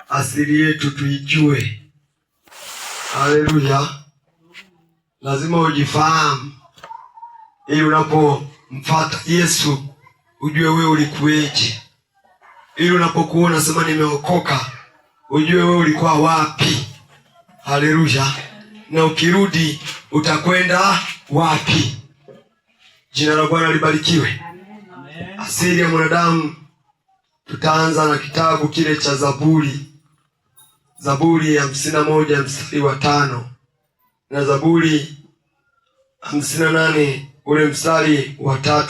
Asili yetu tuijue. Haleluya. Lazima ujifahamu ili unapomfuata Yesu ujue wewe ulikuweje. Ili unapokuwa unasema nimeokoka ujue wewe ulikuwa wapi. Haleluya. Na ukirudi utakwenda wapi? Jina la Bwana libarikiwe. Asili ya mwanadamu, tutaanza na kitabu kile cha Zaburi. Zaburi ya 51 mstari wa 5 na Zaburi 58 ule mstari wa 3.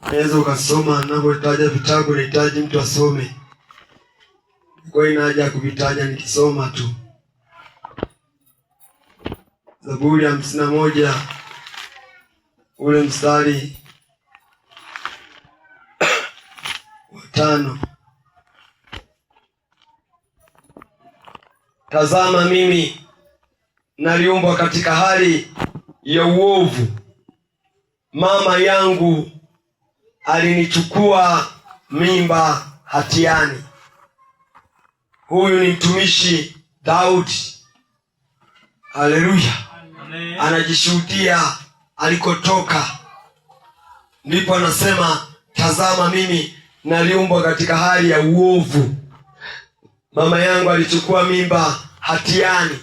Naweza ukasoma. Ninapotaja vitabu nahitaji mtu asome, kwa hiyo haja ya kuvitaja nikisoma tu. Zaburi ya 51 ule mstari wa 5. Tazama, mimi naliumbwa katika hali ya uovu, mama yangu alinichukua mimba hatiani. Huyu ni mtumishi Daudi. Haleluya. Anajishuhudia alikotoka, ndipo anasema tazama, mimi naliumbwa katika hali ya uovu, mama yangu alichukua mimba hatiani.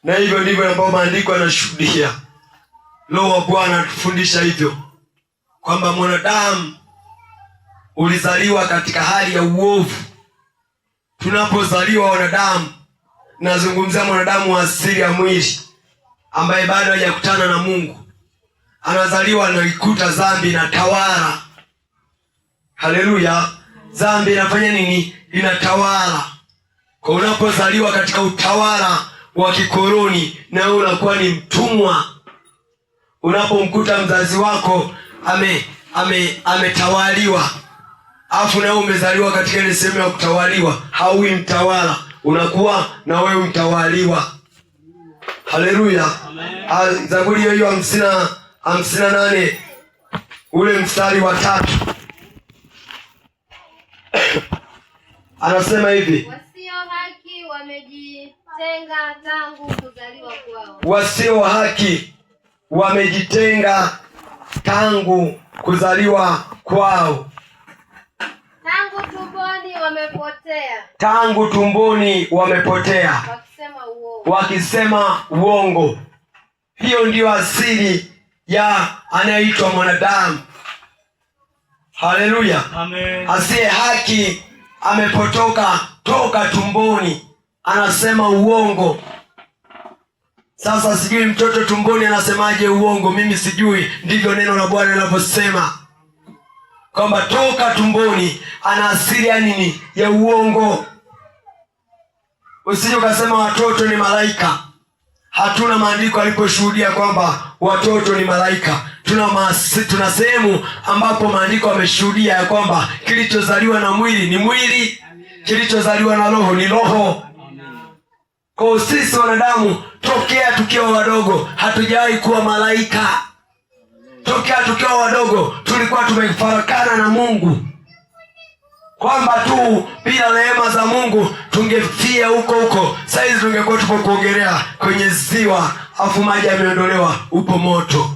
Na hivyo ndivyo ambavyo maandiko yanashuhudia. Roho wa Bwana anatufundisha hivyo, kwamba mwanadamu ulizaliwa katika hali ya uovu. Tunapozaliwa wanadamu, nazungumzia mwanadamu wa asili ya mwili ambaye bado hajakutana na Mungu, anazaliwa anaikuta dhambi na tawala. Haleluya. Dhambi inafanya nini? Inatawala. Kwa unapozaliwa katika utawala wa kikoroni, na wewe unakuwa ni mtumwa. Unapomkuta mzazi wako ametawaliwa, afu na wewe umezaliwa katika ile sehemu ya kutawaliwa, hauwi mtawala, unakuwa na wewe mtawaliwa. Haleluya. Zaburi hiyo 58 ule mstari wa 3 anasema hivi: wasio haki wamejitenga tangu kuzaliwa kwao. Wasio haki wamejitenga tangu kuzaliwa kwao. Tangu tumboni wamepotea. Tangu tumboni wamepotea, wakisema uongo. Hiyo ndiyo asili ya anayeitwa mwanadamu. Haleluya. Amen. Asiye haki amepotoka toka tumboni, anasema uongo. Sasa sijui mtoto tumboni anasemaje uongo, mimi sijui. Ndivyo neno la Bwana linavyosema, kwamba toka tumboni ana asili ya nini? Ya uongo. Usije ukasema watoto ni malaika. Hatuna maandiko aliposhuhudia kwamba watoto ni malaika. Tuna sehemu ambapo maandiko yameshuhudia ya kwamba kilichozaliwa na mwili ni mwili, kilichozaliwa na roho ni roho. Kwa sisi wanadamu, tokea tukiwa wadogo hatujawahi kuwa malaika. Tokea tukiwa wadogo tulikuwa tumefarakana na Mungu, kwamba tu bila rehema za Mungu tungefia huko. Saizi tungekuwa tupo kuogelea kwenye ziwa, afu maji yameondolewa, upo moto.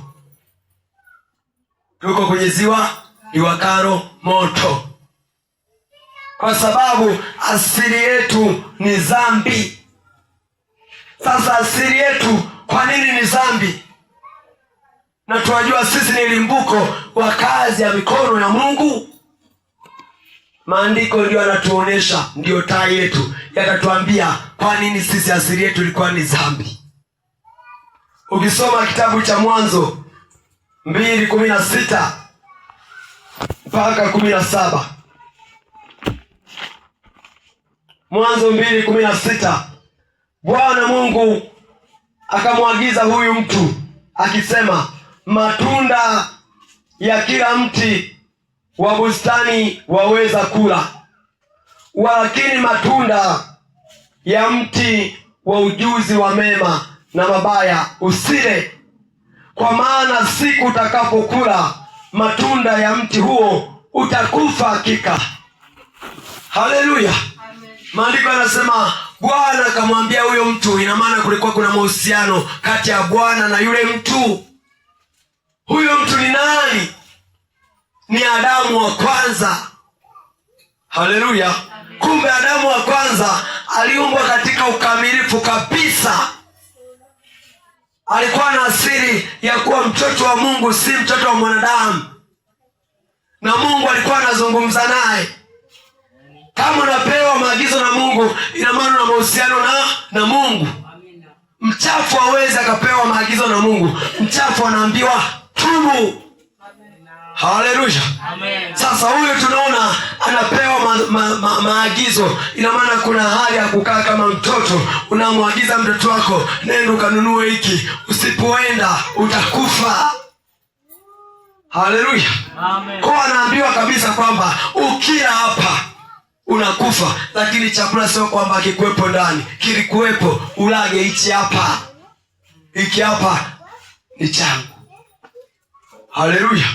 Tuko kwenye ziwa liwakalo moto, kwa sababu asili yetu ni dhambi. Sasa asili yetu kwa nini ni dhambi? Na tunajua sisi ni limbuko wa kazi ya mikono ya Mungu. Maandiko ndio yanatuonesha, ndio taa yetu, yakatuambia kwa nini sisi asili yetu ilikuwa ni dhambi. Ukisoma kitabu cha Mwanzo 2:16 mpaka 17, Mwanzo 2:16, Bwana Mungu akamwagiza huyu mtu akisema, matunda ya kila mti wa bustani waweza kula, walakini matunda ya mti wa ujuzi wa mema na mabaya usile, kwa maana siku utakapokula matunda ya mti huo utakufa hakika. Haleluya. Maandiko yanasema Bwana akamwambia huyo mtu. Ina maana kulikuwa kuna mahusiano kati ya Bwana na yule mtu. Huyo mtu ni nani? Ni Adamu wa kwanza. Haleluya. Kumbe Adamu wa kwanza aliumbwa katika ukamilifu kabisa. Alikuwa na asili ya kuwa mtoto wa Mungu, si mtoto wa mwanadamu, na Mungu alikuwa anazungumza naye. Kama unapewa maagizo na Mungu, ina maana una mahusiano na Mungu. Mchafu hawezi akapewa maagizo na Mungu. Mchafu anaambiwa tubu. Haleluya. Sasa huyu tunaona anapewa maagizo. Ina maana kuna hali ya kukaa kama mtoto. Unamwagiza mtoto wako, nenda ukanunue hiki, usipoenda utakufa. Haleluya. Kwa anaambiwa kabisa kwamba ukila hapa unakufa, lakini chakula sio kwamba kikuwepo ndani, kilikuwepo, ulage hichi hapa. Hiki hapa ni changu. Haleluya.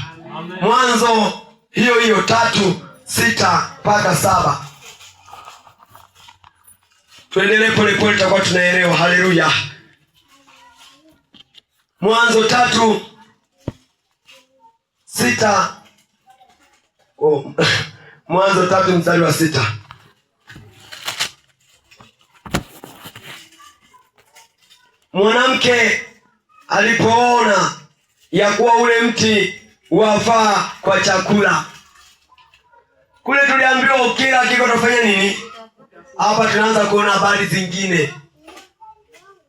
Mwanzo hiyo 3:6-7. Tuendelee polepole, tutakuwa tunaelewa. Haleluya. Mwanzo 3:6. Mwanzo 3:6. Mwanamke alipoona ya kuwa ule mti wafaa kwa chakula. Kule tuliambiwa ukila kiko utafanya nini? Hapa tunaanza kuona habari zingine.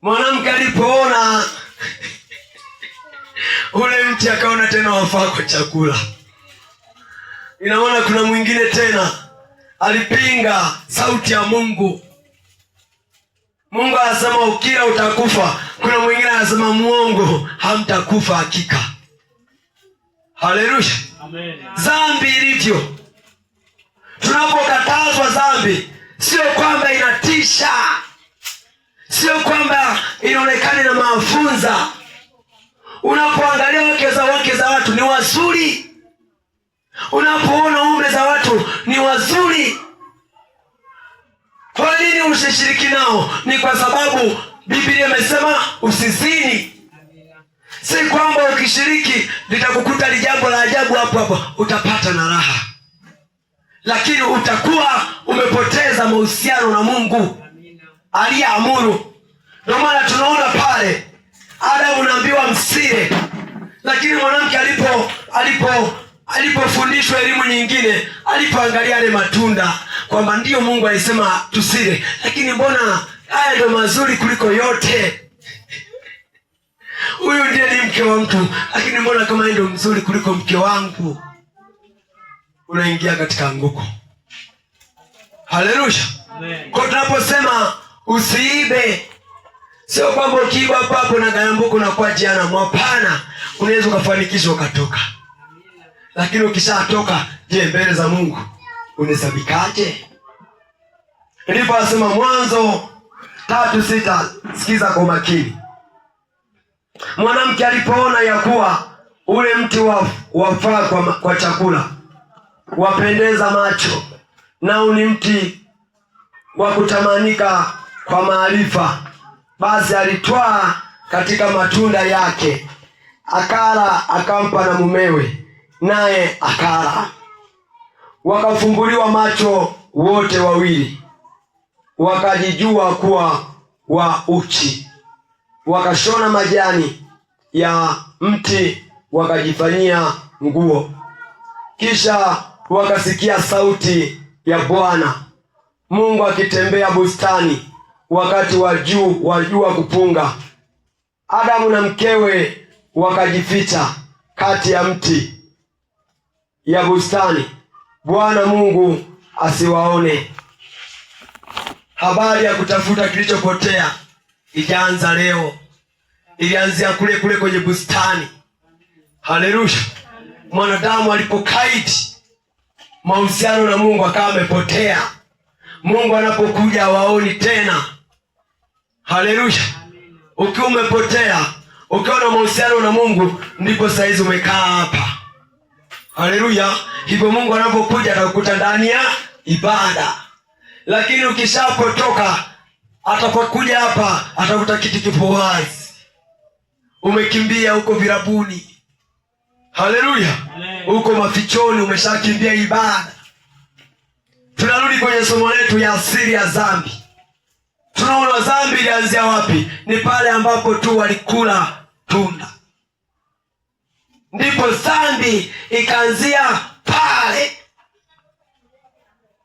Mwanamke alipoona ule mti akaona tena wafaa kwa chakula. Ina maana kuna mwingine tena alipinga sauti ya Mungu. Mungu anasema ukila utakufa. Kuna mwingine anasema muongo, hamtakufa hakika. Haleluya. Dhambi ilivyo, tunapokatazwa dhambi, sio kwamba inatisha, sio kwamba inaonekana na mafunza. Unapoangalia wake za watu ni wazuri, unapoona ume za watu ni wazuri, kwa nini usishiriki nao? Ni kwa sababu Biblia imesema usizini. Si kwamba ukishiriki litakukuta lijambo la ajabu hapo hapo, utapata na raha, lakini utakuwa umepoteza mahusiano na Mungu aliyeamuru. Ndio maana tunaona pale Adamu naambiwa msile, lakini mwanamke alipofundishwa elimu nyingine, alipoangalia yale matunda kwamba ndiyo Mungu alisema tusile, lakini mbona haya ndio mazuri kuliko yote. Huyu ndiye ni mke wa mtu, lakini mbona kama ndio mzuri kuliko mke wangu. Unaingia katika anguko. Haleluya. Kwa tunaposema usiibe, sio kwamba ukiiba papo na garambuko na kwa jehanamu. Hapana, unaweza ukafanikisha ukatoka. Lakini ukishatoka, je, mbele za Mungu unahesabikaje? Ndipo asema Mwanzo 3:6. Sikiza kwa makini. Mwanamke alipoona ya kuwa ule mti wafaa kwa chakula, wapendeza macho, nao ni mti wa kutamanika kwa maarifa, basi alitwaa katika matunda yake, akala, akampa na mumewe, naye akala. Wakafumbuliwa macho wote wawili, wakajijua kuwa wa uchi, wakashona majani ya mti wakajifanyia nguo. Kisha wakasikia sauti ya Bwana Mungu akitembea bustani wakati wa jua kupunga. Adamu na mkewe wakajificha kati ya mti ya bustani, Bwana Mungu asiwaone. Habari ya kutafuta kilichopotea ijaanza leo. Ilianzia kule kwenye bustani. Haleluya. Mwanadamu alipokaidi mahusiano na Mungu akawa amepotea. Mungu anapokuja hawaoni tena. Haleluya. Ukiwa umepotea, ukiwa na mahusiano na Mungu, ndipo saizi umekaa hapa. Haleluya! Hivyo Mungu anapokuja atakukuta ndani ya ibada. Lakini ukishapotoka, atapokuja hapa atakuta kiti kipo wazi, umekimbia huko virabuni. Haleluya! Huko mafichoni, umeshakimbia ibada. Tunarudi kwenye somo letu ya asili ya dhambi. Tunaona dhambi ilianzia wapi? Ni pale ambapo tu walikula tunda, ndipo dhambi ikaanzia pale.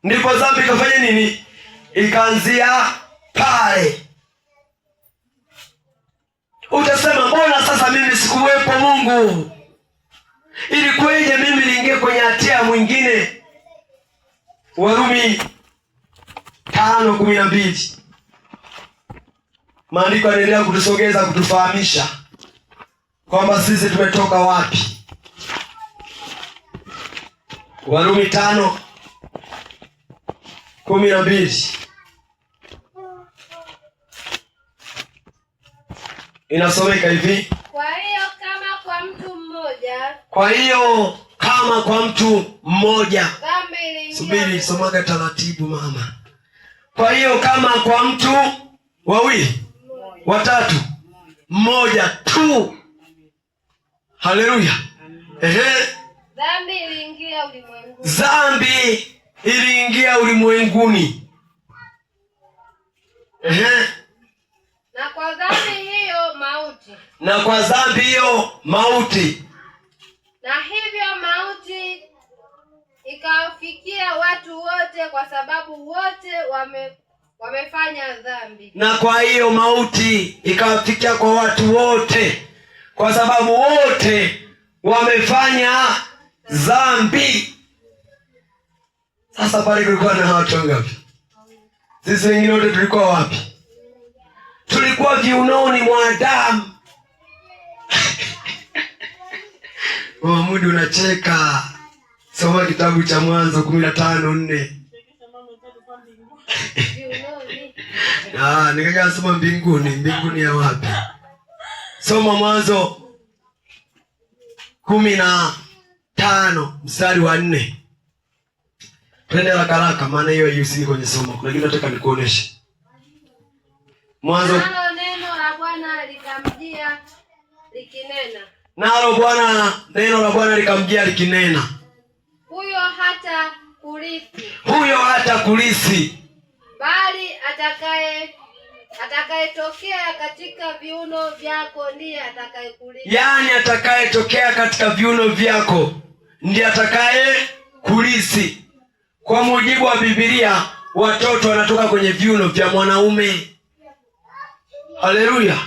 Ndipo dhambi ikafanya nini? Ikaanzia pale. Utasema, mbona sasa mimi sikuwepo Mungu? Ilikuwaje mimi niingie kwenye hatia mwingine? Warumi 5:12. Maandiko yanaendelea kutusogeza, kutufahamisha kwamba sisi tumetoka wapi. Warumi 5:12 inasomeka hivi: Kwa hiyo kama kwa mtu mmoja. Subiri, somaga taratibu mama. Kwa hiyo kama kwa mtu wawili, watatu, mmoja tu. Haleluya! Dhambi iliingia ulimwenguni. Na kwa dhambi hiyo mauti. Na hivyo mauti ikawafikia watu wote, kwa sababu wote wamefanya dhambi. Na kwa hiyo mauti ikawafikia kwa watu wote, kwa sababu wote wamefanya dhambi. Sasa pale kulikuwa na watu wangapi? Sisi wengine wote tulikuwa wapi? Tulikuwa viunoni mwa Adamu. Mahmudi unacheka. Soma kitabu cha Mwanzo 15:4. Nikaja soma mbinguni ya wapi? Soma Mwanzo 15:4. Twende haraka maana hiyo yusi kwenye somo. Kuna kitu nataka nikuoneshe. Mwanzo. Nalo neno la Bwana likamjia likinena. Neno la Bwana likamjia likinena. Huyo hata kurithi. Bali atakayetokea katika viuno vyako ndiye atakayekurithi. Yaani atakayetokea katika viuno vyako ndiye atakayekurithi. Kwa mujibu wa Biblia, watoto wanatoka kwenye viuno vya mwanaume. Haleluya!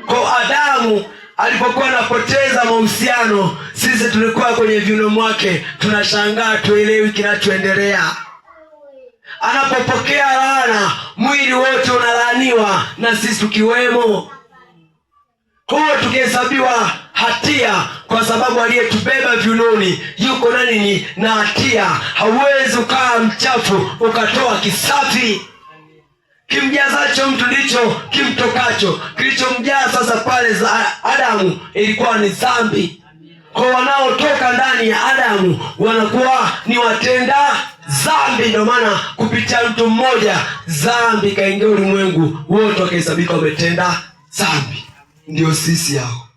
Kwa Adamu alipokuwa anapoteza mahusiano, sisi tulikuwa kwenye viuno mwake. Tunashangaa, tuelewi kinachoendelea. Anapopokea laana, mwili wote unalaaniwa, na sisi tukiwemo. Kwa tukihesabiwa hatia, kwa sababu aliyetubeba viunoni yuko na nini? Na hatia. Hauwezi ukawa mchafu ukatoa kisafi. Kimjazacho mtu ndicho kimtokacho. Kilichomjaa sasa pale za Adamu ilikuwa ni dhambi. Kwa wanaotoka ndani ya Adamu wanakuwa ni watenda dhambi. Ndio maana kupitia mtu mmoja dhambi kaingia ulimwengu wote, wakahesabika wametenda dhambi. Ndio sisi hao,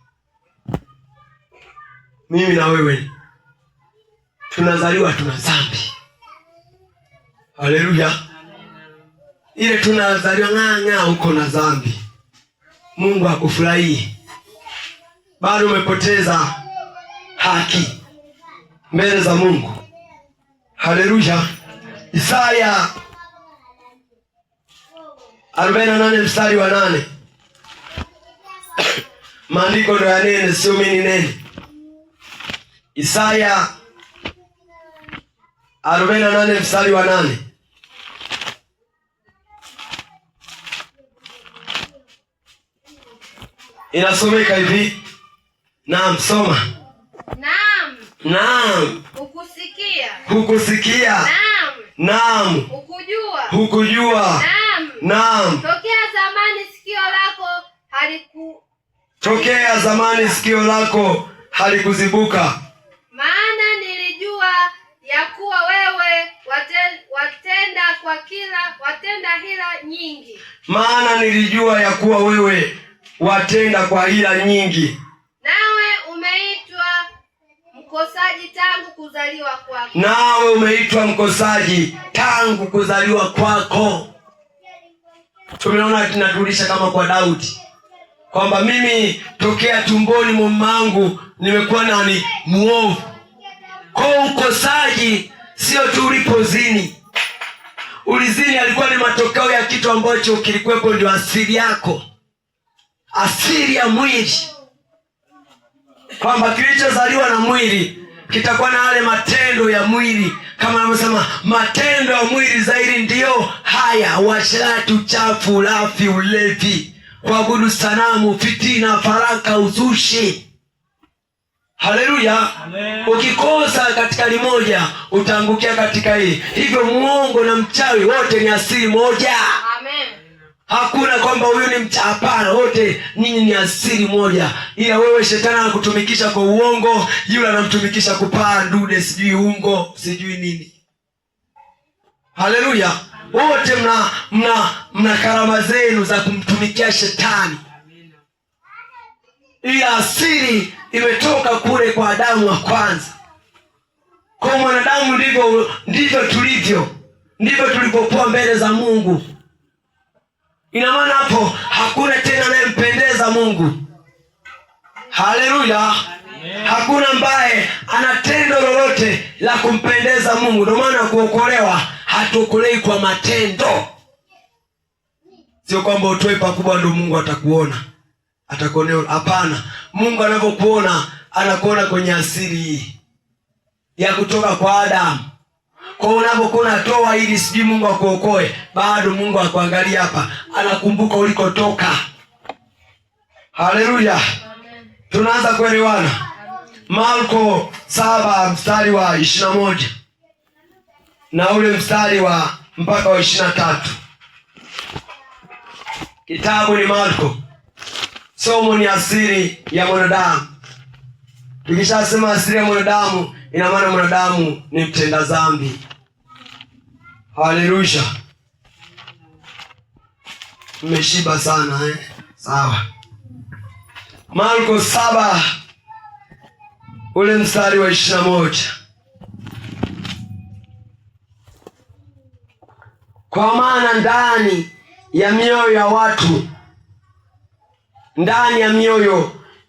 mimi na wewe, tunazaliwa tuna dhambi. Haleluya! Ile tunazaliwa ng'ang'a uko na dhambi, Mungu hakufurahii. Bado umepoteza haki mbele za Mungu. Haleluya! Isaya 48:8. Maandiko ndo yanene, sio mimi nene. Isaya 48:8. Inasomeka hivi. Naam, soma. Naam. Hukusikia. Naam. Hukujua. Naam. Tokea zamani sikio lako halikuzibuka. Maana maana nilijua ya kuwa wewe watenda kwa hila nyingi, nawe umeitwa mkosaji tangu kuzaliwa kwako. Nawe umeitwa mkosaji tangu kuzaliwa kwako. Tumeona tunatulisha kama kwa Daudi kwamba mimi tokea tumboni mwa mamangu nimekuwa nani? Muovu. Kwa ukosaji sio tu ulipozini. Ulizini alikuwa ni matokeo ya kitu ambacho kilikuwepo, ndio asili yako, asili ya mwili, kwamba kilichozaliwa na mwili kitakuwa na yale matendo ya mwili, kama anavyosema matendo ya mwili zaidi ndiyo haya: uasherati, uchafu, ulafi, ulevi, kuabudu sanamu, fitina, faraka, uzushi. Haleluya! Ukikosa katika limoja utaangukia katika hili. Hivyo muongo na mchawi wote ni asili moja. Amen. Hakuna kwamba huyu ni mchawi, hapana, wote ninyi ni asili moja, ila wewe shetani anakutumikisha kwa uongo, yule anamtumikisha kupaa ndude, sijui ungo, sijui nini. Haleluya! Wote mna karama zenu za kumtumikia shetani, ila asili imetoka kule kwa Adamu wa kwanza. Kwa mwanadamu ndivyo tulivyo, ndivyo tulipokuwa mbele za Mungu. Ina maana hapo hakuna tena anayempendeza Mungu. Haleluya! Hakuna ambaye ana tendo lolote la kumpendeza Mungu. Ndio maana kuokolewa, hatuokolei kwa matendo. Sio kwamba utoe pakubwa ndio Mungu atakuona, atakuonea. Hapana, Mungu anavyokuona anakuona kwenye asili hii ya kutoka kwa Adamu. Kwa unapokuwa unatoa ili sijui Mungu akuokoe, bado Mungu akuangalia hapa, anakumbuka ulikotoka. Haleluya! Tunaanza kuelewana. Marko 7 mstari wa 21 na ule mstari wa mpaka wa 23. Kitabu ni Marko. Somo ni asili ya mwanadamu. Tukishasema asili ya mwanadamu, ina maana mwanadamu ni mtenda dhambi. Haleluya! Mmeshiba sana eh? Sawa. Marko 7 ule mstari wa 21. Kwa maana ndani ya mioyo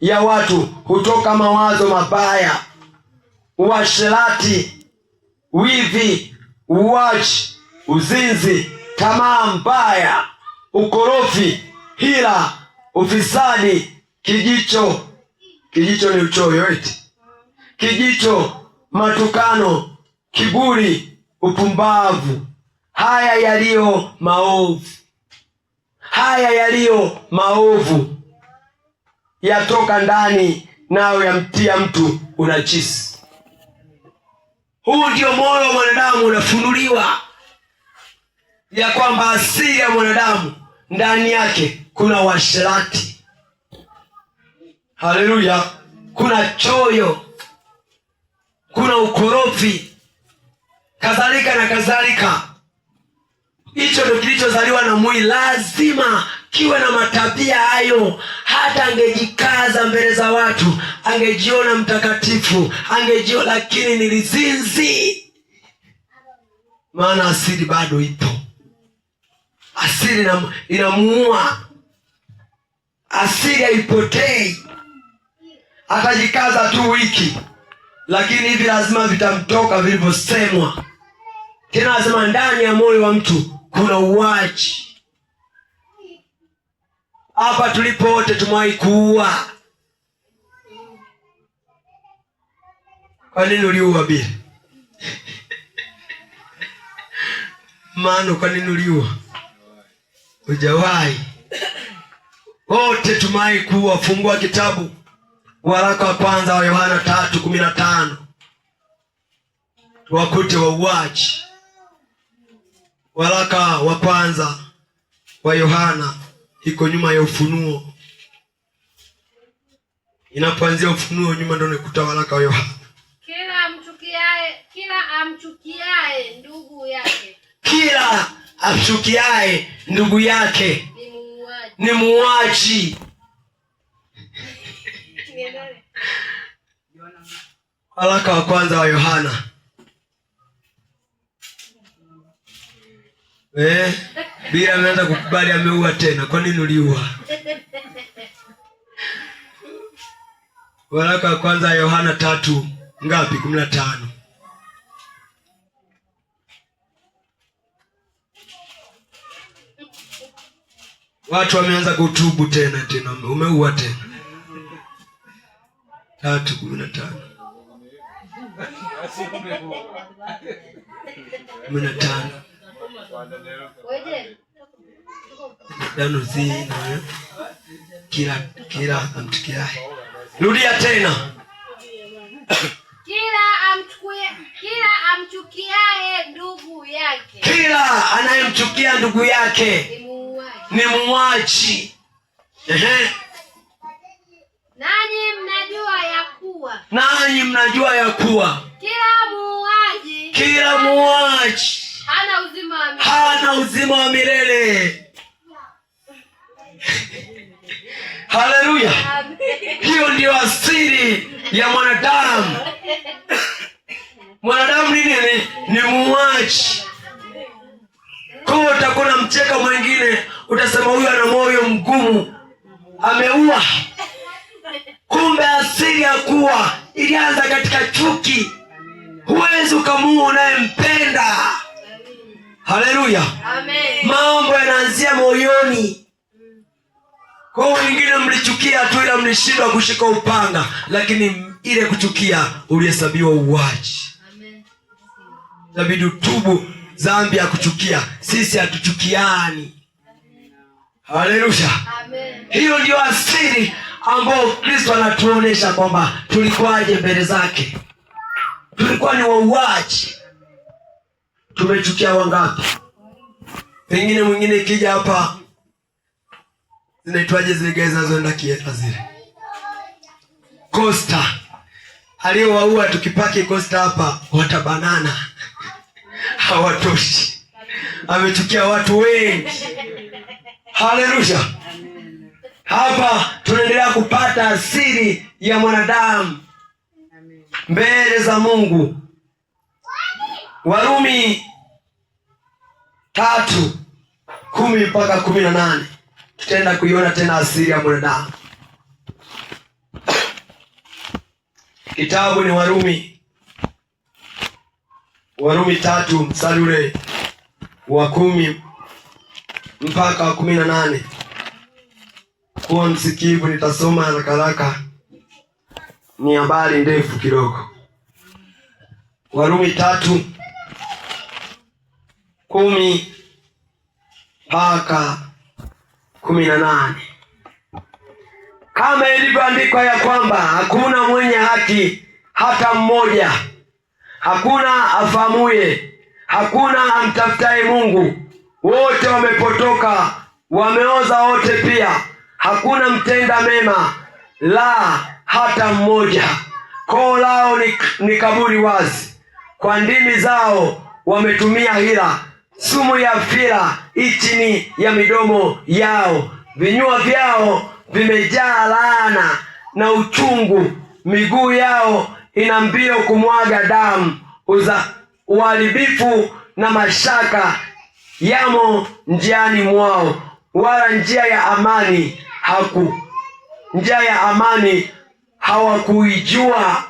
ya watu hutoka mawazo mabaya, uasherati, wivi, uachi, uzinzi, tamaa mbaya, ukorofi, hila, ufisadi, kijicho ni uchoyo eti, kijicho, matukano, kiburi, upumbavu. Haya yaliyo maovu yatoka ndani, nayo yamtia mtu unajisi. Huu ndio moyo wa mwanadamu unafunuliwa, ya kwamba asili ya mwanadamu ndani yake kuna uasherati. Haleluya! Kuna choyo, kuna ukorofi, kadhalika na kadhalika. Hicho ndio kilichozaliwa na mwili, lazima kiwe na matabia hayo. Hata angejikaza mbele za watu, angejiona mtakatifu, angejiona, lakini ni lizinzi, maana asili bado ipo. Asili inamuua, asili haipotei. Atajikaza tu wiki, lakini hivi lazima vitamtoka vilivyosemwa. Tena lazima ndani ya moyo wa mtu kuna uwaji. Hapa tulipo wote tumewahi kuua. Kwa nini uliua bila? Maana kwa nini uliua? Hujawahi. Wote tumewahi kuua. Fungua kitabu waraka wa kwanza wa Yohana 3:15. Wakute wauaji. Waraka wa kwanza wa Yohana iko nyuma ya Ufunuo. Inapoanzia Ufunuo nyuma ndio unakuta waraka wa Yohana. Kila amchukiaye ndugu yake ndugu yake ni muuaji. Waraka wa kwanza wa Yohana. Bila ameanza kukubali ameua tena. Kwa nini uliua? Waraka wa kwanza wa Yohana 3:15. Watu wameanza kutubu tena. Umeua tena. 3:15. 15. Kila amchukiaye. Rudia tena. Kila amchukiaye ndugu yake. Kila anayemchukia ndugu yake ni muuaji. Nanyi mnajua ya kuwa kila muuaji hana uzima wa milele. Haleluya. Hiyo ndio asili ya mwanadamu. Mwanadamu ni nini? Ni muuaji. Kwa utakuna mcheka mwingine, utasema huyu ana moyo mgumu, ameua. Kumbe asili ya kuwa ilianza katika chuki. Huwezi ukamuua unayempenda. Haleluya. Amen. Mambo yanaanzia moyoni. Kwa wengine mlichukia tu, ila mlishindwa kushika upanga, lakini ile kuchukia ulihesabiwa uuaji. Amen. Inabidi utubu dhambi ya kuchukia. Sisi hatuchukiani. Haleluya. Amen. Hiyo ndio asili ambayo Kristo anatuonesha kwamba tulikuwaje mbele zake. Tulikuwa ni wauaji. Tumechukia wangapi? Pengine mwingine ikija hapa, zinaitwaje zile gari zinazoenda Kieta zile? Costa. Aliyowaua tukipaki Costa hapa watabanana. Hawatoshi. Amechukia watu wengi. Haleluya. Hapa tunaendelea kupata asili ya mwanadamu mbele za Mungu. Warumi 3:10-18. Tutaenda kuiona tena asili ya mwanadamu. Kitabu ni Warumi 3 mstari ule wa 10 mpaka wa 18. Kuwa msikivu, nitasoma haraka. Ni habari ndefu kidogo. Warumi 3:10 mpaka 18. Kama ilivyoandikwa ya kwamba hakuna mwenye haki hata mmoja, hakuna afahamuye, hakuna amtafutaye Mungu. Wote wamepotoka, wameoza wote pia, hakuna mtenda mema, la hata mmoja. Koo lao ni kaburi wazi, kwa ndimi zao wametumia hila. Sumu ya fira chini ya midomo yao, vinywa vyao vimejaa laana na uchungu. Miguu yao ina mbio kumwaga damu. Uharibifu na mashaka yamo njiani mwao, wala njia ya amani hawakuijua.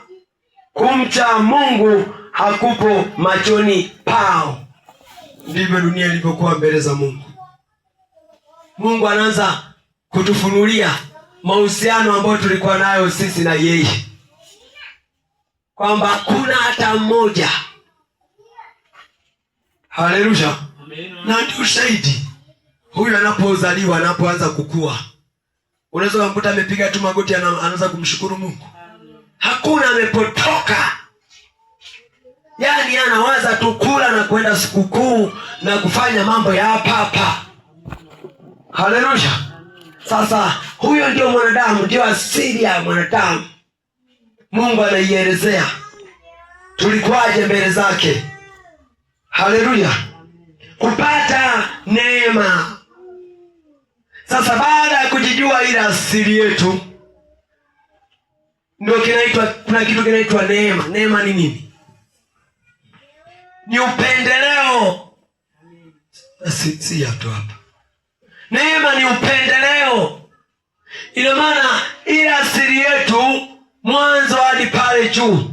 Kumcha Mungu hakupo machoni pao. Ndivyo dunia ilivyokuwa mbele za Mungu. Mungu anaanza kutufunulia mahusiano ambayo tulikuwa nayo sisi na yeye, kwamba hakuna hata mmoja. Haleluya. Na ndio ushahidi. Huyu anapozaliwa, anapoanza kukua, unaweza kumkuta amepiga tu magoti, anaanza kumshukuru Mungu. Hakuna amepotoka. Yaani anawaza tu kula na kwenda sikukuu na kufanya mambo ya hapa. Haleluya. Sasa huyo ndio mwanadamu, ndio asili ya mwanadamu. Mungu anaielezea tulikuwaje mbele zake. Haleluya. Kupata neema. Sasa baada ya kujijua ile asili yetu, ndio kuna kitu kinaitwa neema. Neema ni nini? Ni upendeleo. Si hapo hapa. Neema ni upendeleo. Ina maana ile asili yetu mwanzo hadi pale juu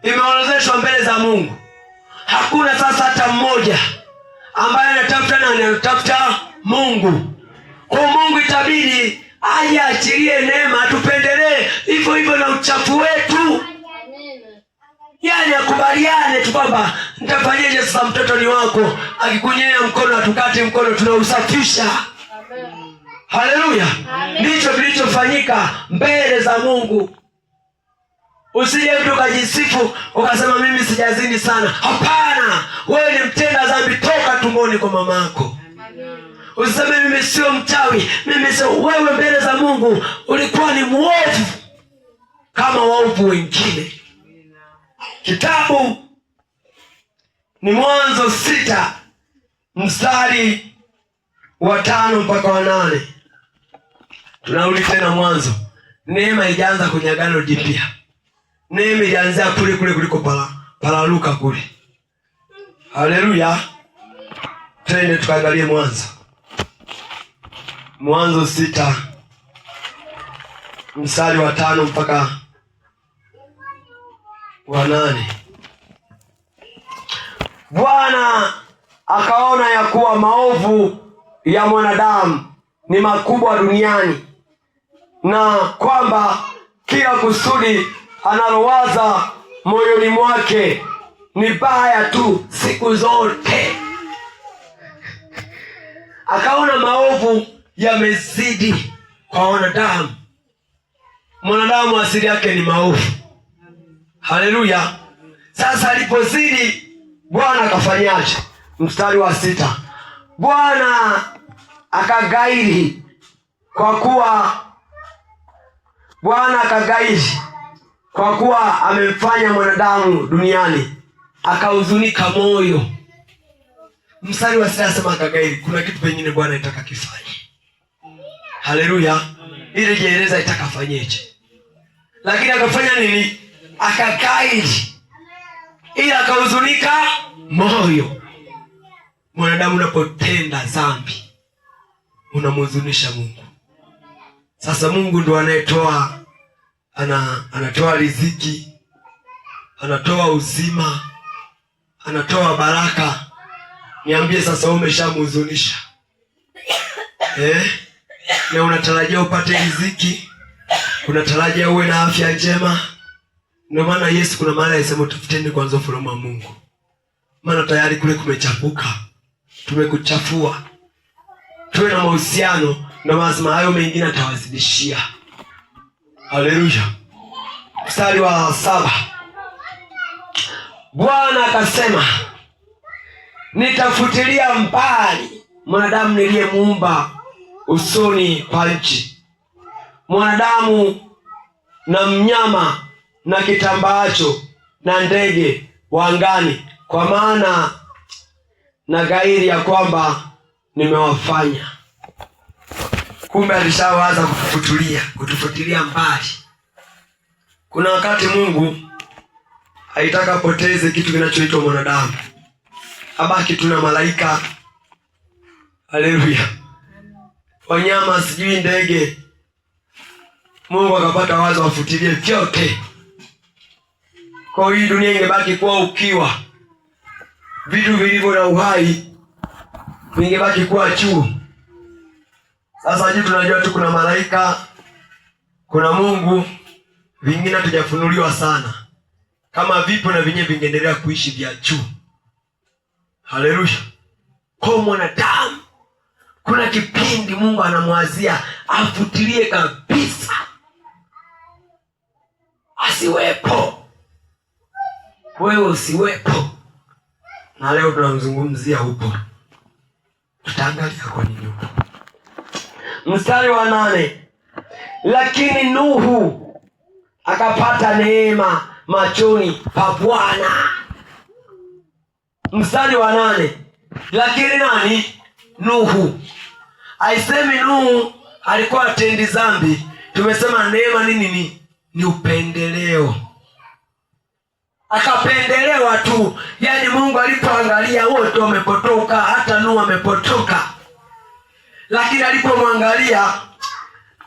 imeorodheshwa mbele za Mungu. Hakuna sasa hata mmoja ambaye anatafuta nani? Anatafuta Mungu. Kwa Mungu itabidi aje achilie neema, atupendelee hivyo hivyo na uchafu wetu. Yaani akubaliane tu kwamba nitafanyaje sasa, mtoto ni wako, akikunyea mkono atukate mkono, tunausafisha. Haleluya. Ndicho kilichofanyika mbele za Mungu. Usije mtu ukajisifu ukasema mimi sijazini sana. Hapana, wewe ni mtenda dhambi toka tumboni kwa mama yako. Usiseme mimi sio mchawi, mimi sio. Wewe mbele za Mungu ulikuwa ni muovu kama waovu wengine. Kitabu ni Mwanzo 6 mstari wa 5 mpaka wa 8. Tunarudi tena mwanzo. Neema ilianza kwenye Agano Jipya. Neema ilianza kule kuliko paraluka kule. Haleluya. Twende tukaangalie mwanzo. Mwanzo 6 mstari wa 5 mpaka wa 8. Bwana akaona ya kuwa maovu ya mwanadamu ni makubwa duniani, na kwamba kila kusudi analowaza moyoni mwake ni baya tu siku zote. Akaona maovu yamezidi kwa wanadamu. Mwanadamu asili yake ni maovu. Haleluya. Sasa alipozidi, Bwana akafanyaje? Mstari wa 6. Bwana akagairi kwa kuwa amemfanya mwanadamu duniani, akahuzunika moyo. Mstari wa 6 asema akagairi. Kuna kitu pengine Bwana anataka kifanye. Haleluya. Ile Kiingereza itaka fanyeje? Lakini akafanya nini? Akagairi. Ila akahuzunika moyo. Mwanadamu unapotenda dhambi unamhuzunisha Mungu. Sasa Mungu ndo anayetoa, anatoa riziki, anatoa uzima, anatoa baraka. Niambie sasa, umeshamhuzunisha? Na unatarajia upate riziki, unatarajia uwe na afya njema. Ndio maana Yesu kuna mahali alisema tafuteni kwanza ufalme wa Mungu, maana tayari kule kumechafuka, tumekuchafua. Tuwe na mahusiano, ndio maana hayo mengine atawazidishia. Haleluya. Mstari wa 7. Bwana akasema, nitafutilia mbali mwanadamu niliyemuumba usoni pa nchi, mwanadamu na mnyama na kitambaacho na ndege wa angani, kwa maana na gairi ya kwamba nimewafanya. Kumbe alishawaza kutufutilia mbali. Kuna wakati Mungu haitaka poteze kitu kinachoitwa mwanadamu, abaki tuna malaika. Haleluya. Wanyama sijui ndege, Mungu akapata wazo wafutilie vyote. Kwa hii dunia ingebaki kuwa ukiwa, vitu vilivyo na uhai vingebaki kuwa juu. Sasa juu tunajua tu kuna malaika, kuna Mungu, vingine hatujafunuliwa sana. Kama vipo na vinye vingeendelea kuishi vya juu. Haleluya. Kwa mwanadamu kuna kipindi Mungu anamwazia afutilie kabisa, asiwepo, wewe usiwepo. Na leo tunamzungumzia upo. Tutaangalia kwa nini upo. Mstari wa 8. Lakini Nuhu akapata neema machoni pa Bwana. Mstari wa 8. Lakini nani? Nuhu Haisemi Nuhu alikuwa atendi dhambi. Tumesema neema nini? Ni upendeleo. Akapendelewa tu. Yaani Mungu alipoangalia wote wamepotoka, hata Nuhu amepotoka. Lakini alipomwangalia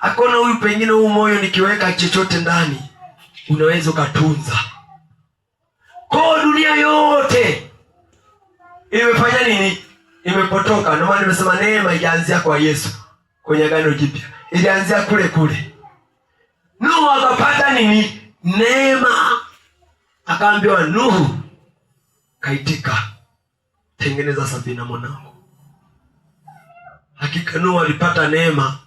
akaona huyu pengine huu moyo nikiweka chochote ndani unaweza ukatunza. Kwa dunia yote imefanya nini? Imepotoka. Ndio maana nimesema neema ilianzia kwa Yesu kwenye Agano Jipya. Ilianzia kule kule. Nuhu akapata nini? Neema. Akaambiwa Nuhu, kaitika, tengeneza safina mwanangu. Hakika Nuhu alipata neema.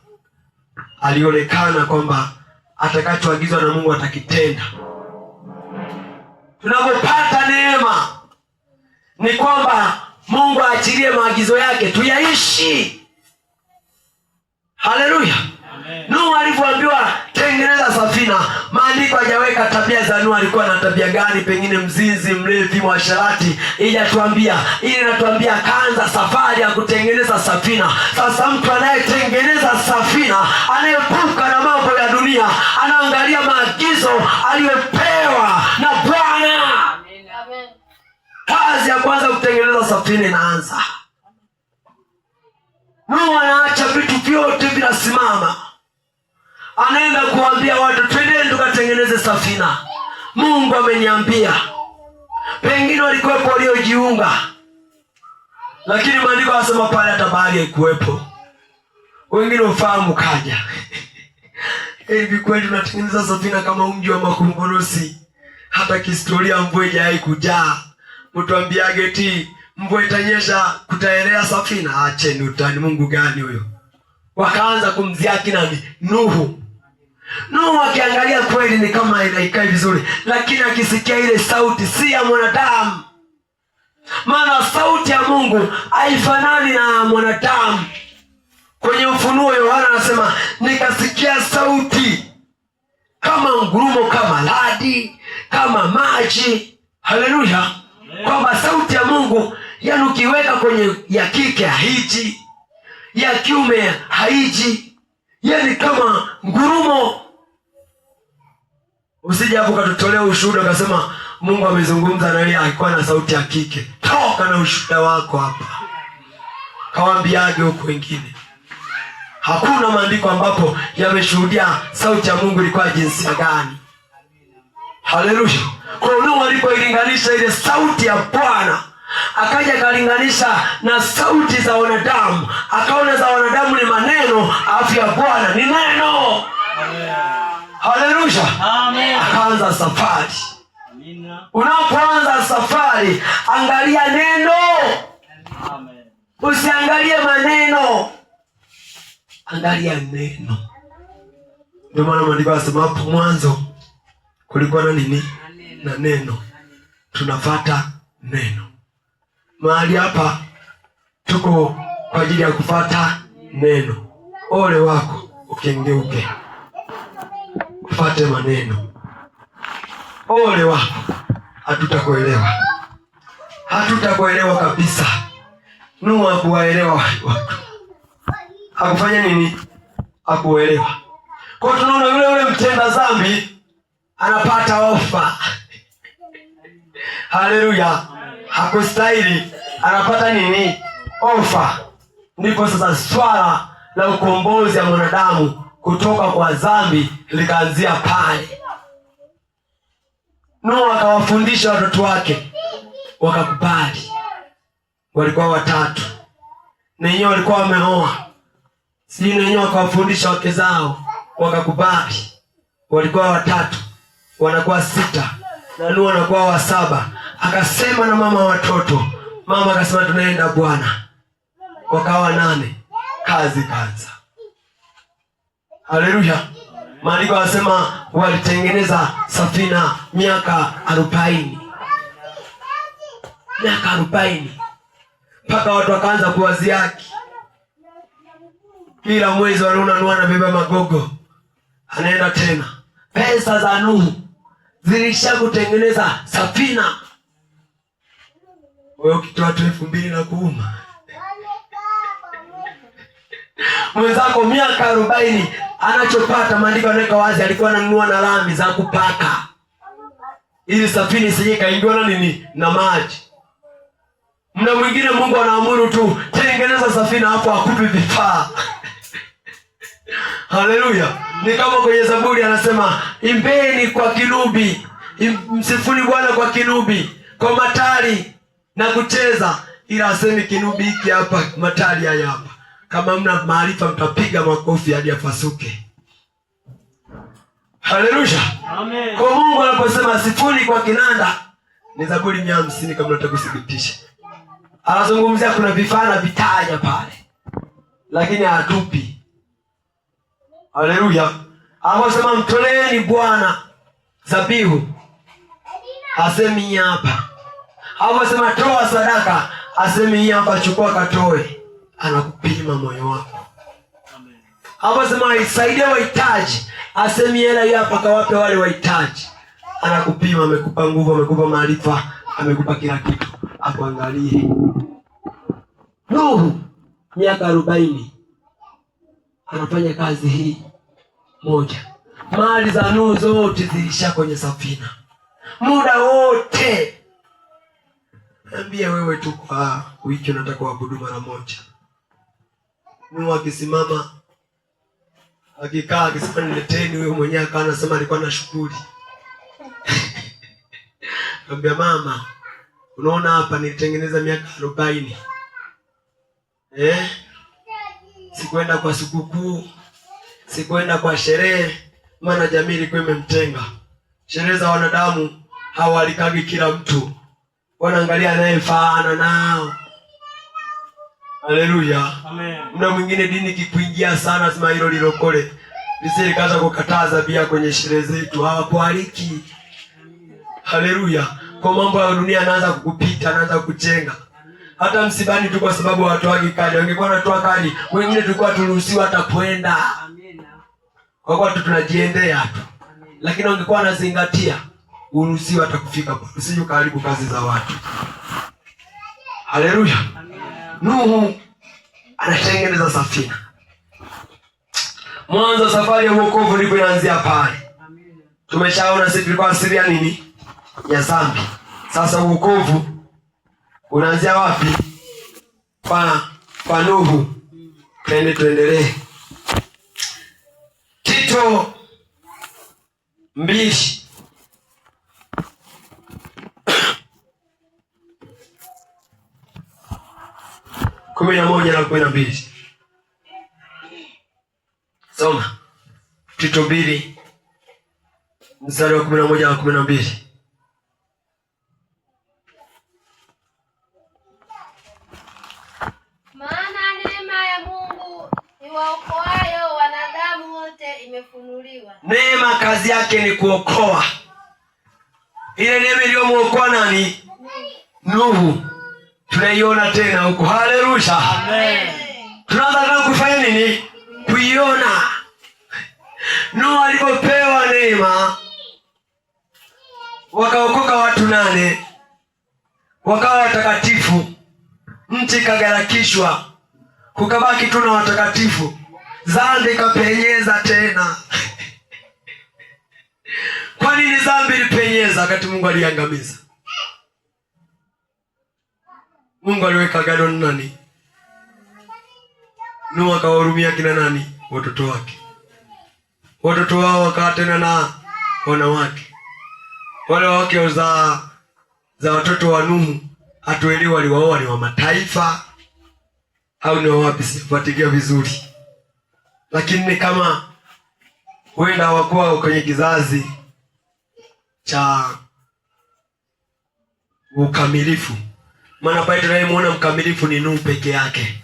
Alionekana kwamba atakachoagizwa na Mungu atakitenda. Tunapopata neema ni kwamba Mungu aachilie maagizo yake tuyaishi. Haleluya. Nuhu alipoambiwa tengeneza safina, maandiko hajaweka tabia za Nuhu. Alikuwa na tabia gani? Pengine mzinzi, mlevi, mwasharati. Inatuambia kaanza safari ya kutengeneza safina. Sasa mtu anayetengeneza safina, anayepuka na mambo ya dunia, anaangalia maagizo aliyopewa na Bwana. Kazi ya kwanza kutengeneza safina inaanza. Nuhu anaacha vitu vyote vinasimama. Anaenda kuambia watu, twendeni tukatengeneze safina. Mungu ameniambia. Pengine walikuwepo waliojiunga, lakini maandiko yanasema pale hata bahari haikuwepo. Wengine ufahamu kaja. Hivi kweli tunatengeneza safina kama mji wa makongorosi? Hata kihistoria mvua haijawahi kujaa. Mtu ambiage eti mvua itanyesha kutaelea safina. Acheni utani, Mungu gani huyo? Wakaanza kumziaki nani? Nuhu. Nuhu akiangalia kweli ni kama haikai vizuri, lakini akisikia ile sauti si ya mwanadamu. Maana sauti ya Mungu haifanani na mwanadamu. Kwenye Ufunuo Yohana anasema nikasikia sauti kama ngurumo, kama radi, kama maji. Haleluya. Kwamba sauti ya Mungu, yani ukiweka kwenye ya kike haiji, ya kiume haiji, yani kama ngurumo. Usije hapo katutolea ushuhuda ukasema Mungu amezungumza na wewe alikuwa na sauti ya kike. Toka na ushuhuda wako hapa. Kawaambiaje huko wengine? Hakuna maandiko ambapo yameshuhudia sauti ya Mungu ilikuwa jinsia gani. Haleluya. Kwa Nuhu alipoilinganisha ile sauti ya Bwana, akaja kalinganisha na sauti za wanadamu, akaona za wanadamu ni maneno, afu ya Bwana ni neno. Amen. Haleluya. Amen. Akaanza safari. Amina. Unapoanza safari, angalia neno. Amen. Usiangalie maneno. Angalia neno. Ndio maana maandiko yanasema hapo mwanzo kulikuwa na nini? Na neno. Tunafuata neno. Mahali hapa tuko kwa ajili ya kufuata neno. Ole wako ukengeuke fuate maneno. Ole wako, hatutakuelewa kabisa. Nuhu hakuwaelewa watu. Hakufanya nini? Hakuelewa. Kwa tunaona yule mtenda dhambi anapata ofa. Haleluya. Hakustahili, anapata nini? Ofa. Ndipo sasa swala la ukombozi ya mwanadamu kutoka kwa dhambi likaanzia pale. Nuhu akawafundisha watoto wake, wakakubali. Walikuwa 3. Na wenyewe walikuwa wameoa. Sisi na wenyewe wakawafundisha wake zao, wakakubali. Walikuwa 3, wanakuwa 6. Na Nuhu anakuwa wa 7. Akasema na mama watoto. Mama akasema tunaenda Bwana. Wakawa 8. Kazi kaanza. Haleluya. Maandiko yanasema walitengeneza safina miaka 40. Miaka 40. Mpaka watu wakaanza kuwaziaki. Kila mwezi wanaona Nuhu anabeba magogo, anaenda tena. Pesa za Nuhu zilisha kutengeneza safina. Wewe ukitoa 2,000 na kuuma. Mwenzako miaka 40 anachopata, maandiko yanaweka wazi, alikuwa ananunua na lami za kupaka ili safina isije kaingiwa na nini, na maji. Mna mwingine Mungu anaamuru tu tengeneza safina, hapo akupi vifaa. Haleluya. Ni kama kwenye Zaburi anasema imbeni kwa kinubi, msifuni Bwana kwa kinubi, kwa matari na kucheza. Ila asemi kinubi hiki hapa, matari haya hapa. Kama mna maarifa mtapiga makofi hadi afasuke. Haleluya. Amen. Kwa Mungu anaposema sifuni kwa kinanda, ni Zaburi 150 kama unataka kudhibitisha. Anazungumzia kuna vifaa na vitaja pale, lakini hatupi. Haleluya. Anasema mtoleeni Bwana dhabihu, asemi hapa. Anasema toa sadaka, asemi hapa, chukua katoe. Anakupima moyo wako. Amen. Anasema isaidie wahitaji, asemi hela hapa kawape wale wahitaji. Anakupima, amekupa nguvu, amekupa maarifa, amekupa kila kitu. Akuangalie. Nuhu miaka 40 anafanya kazi hii moja. Mali za Nuhu zote zilisha kwenye safina. Muda wote. Ambia wewe tu kwa wiki unataka kuabudu mara moja. Nuhu akisimama, akikaa akisema nileteni, wewe mwenyewe akawa anasema alikuwa na shughuli. Ambia mama, unaona hapa nilitengeneza miaka 40. Sikuenda kwa sikukuu, sikuenda kwa sherehe, maana jamii ilikuwa imemtenga. Sherehe za wanadamu hawalikagi kila mtu, wanaangalia anayefaana nao. Haleluya. Amen. Mna mwingine dini kikuingia sana, sema hilo lilokole. Lisili kaza kukataza pia kwenye sherehe zetu, hawakualiki. Haleluya. Kwa mambo ya dunia anaanza kukupita, anaanza kuchenga. Hata msibani tu kwa sababu watoagi kadi. Wangekuwa wanatoa kadi, wengine tulikuwa turuhusiwa hata kwenda. Kwa kuwa tu tunajiendea tu. Lakini wangekuwa wanazingatia, uruhusiwa hata kufika hapo. Usije ukaharibu kazi za watu. Haleluya. Nuhu anatengeneza safina. Mwanzo safari ya wokovu ndipo inaanzia pale. Tumeshaona sisi tulikuwa asili ya nini? Ya dhambi. Sasa wokovu unaanzia wapi? Kwa Nuhu. Tuendelee. Tito 2 11 na 12. Soma. Tito 2 mstari wa 11 na 12. Maana neema ya Mungu iwaokoayo wanadamu wote imefunuliwa. Neema kazi yake ni kuokoa. Ile neema iliyomuokoa nani? Nuhu. Tunaiona tena huko. Haleluya. Amen. Tunaanza kufanya nini? Kuiona. Nuhu alipopewa neema, wakaokoka watu 8. Wakawa watakatifu. Nchi kagarakishwa. Kukabaki tu na watakatifu. Dhambi kapenyeza tena. Kwa nini dhambi ilipenyeza wakati Mungu aliangamiza? Mungu aliweka agano na nani? Nuhu akawahurumia kina nani? Watoto wake. Watoto wao wakawa tena na wanawake. Wale wake za watoto wa Nuhu hatuelewi waliwaoa ni wa mataifa au ni wapi, sifuatilia vizuri. Lakini ni kama wenda hawakuwa kwenye kizazi cha ukamilifu. Maana pale tunayemuona mkamilifu ni Nuhu peke yake,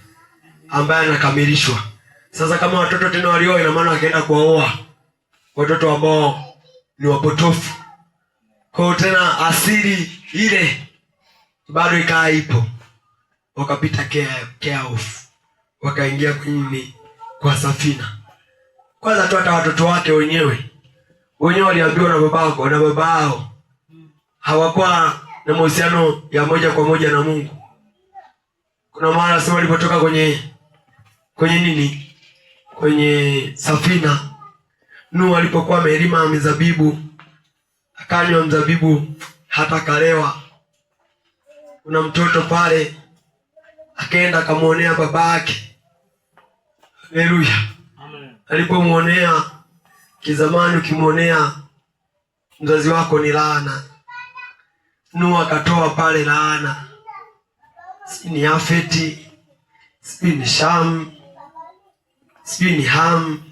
ambaye anakamilishwa. Sasa kama watoto tena walioa, ina maana wakaenda kuoa watoto ambao ni wapotofu. Kwa tena asili ile bado ikaa ipo. Wakapita chaos. Wakaingia kwenye kwa safina. Kwanza tu hata watoto wake wenyewe waliambiwa na babao hawakuwa na mahusiano ya moja kwa moja na Mungu. Kuna maana sema walipotoka kwenye nini? kwenye safina. Nuhu alipokuwa amelima mizabibu, akanywa mzabibu hata kalewa. Kuna mtoto pale akaenda akamwonea babake. Haleluya. Alipomwonea, kizamani ukimwonea mzazi wako ni laana. Nuhu akatoa pale laana. Si ni Yafeti, si ni Sham, si ni Ham.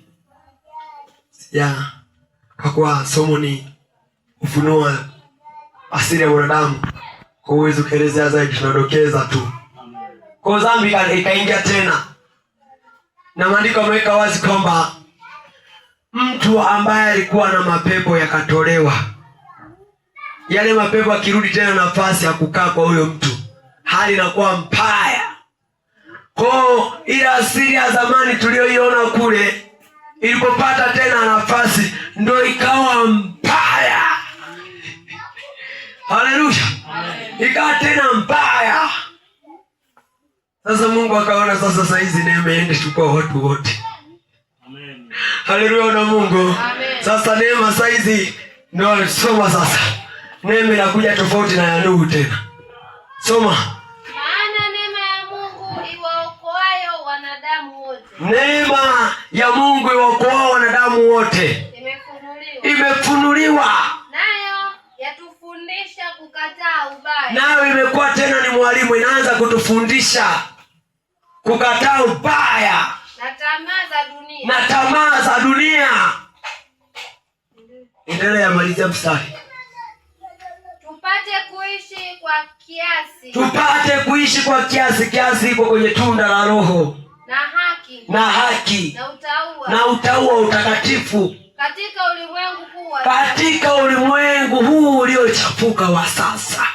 Kwa kuwa somo ni ufunuo asili ya mwanadamu, kwa uwezo kuelezea zaidi tunadokeza tu. Kwa dhambi ikaingia tena, na maandiko yameweka wazi kwamba mtu ambaye alikuwa na mapepo yakatolewa. Yale mapepo akirudi tena nafasi ya kukaa kwa huyo mtu, hali inakuwa mbaya. Kwa ile asili ya zamani tuliyoiona kule, ilipopata tena nafasi ndio ikawa mbaya. Haleluya. Ikawa tena mbaya. Sasa Mungu akaona sasa hizi neema iende tu kwa watu wote. Amen. Haleluya na Mungu. Amen. Sasa neema saizi ndio soma sasa. Neema inakuja tofauti na ya Nuhu tena. Soma. Maana neema ya Mungu iwaokoayo wanadamu wote. Neema ya Mungu iwaokoayo wanadamu wote. Imefunuliwa. Nayo yatufundisha kukataa ubaya. Nayo imekuwa tena ni mwalimu, inaanza kutufundisha kukataa ubaya na tamaa za dunia. Endelea, malizia mstari. Tupate kuishi kwa kiasi. Kiasi ipo kwenye tunda la Roho na haki na utauwa, utakatifu katika ulimwengu huu uliochafuka wa sasa.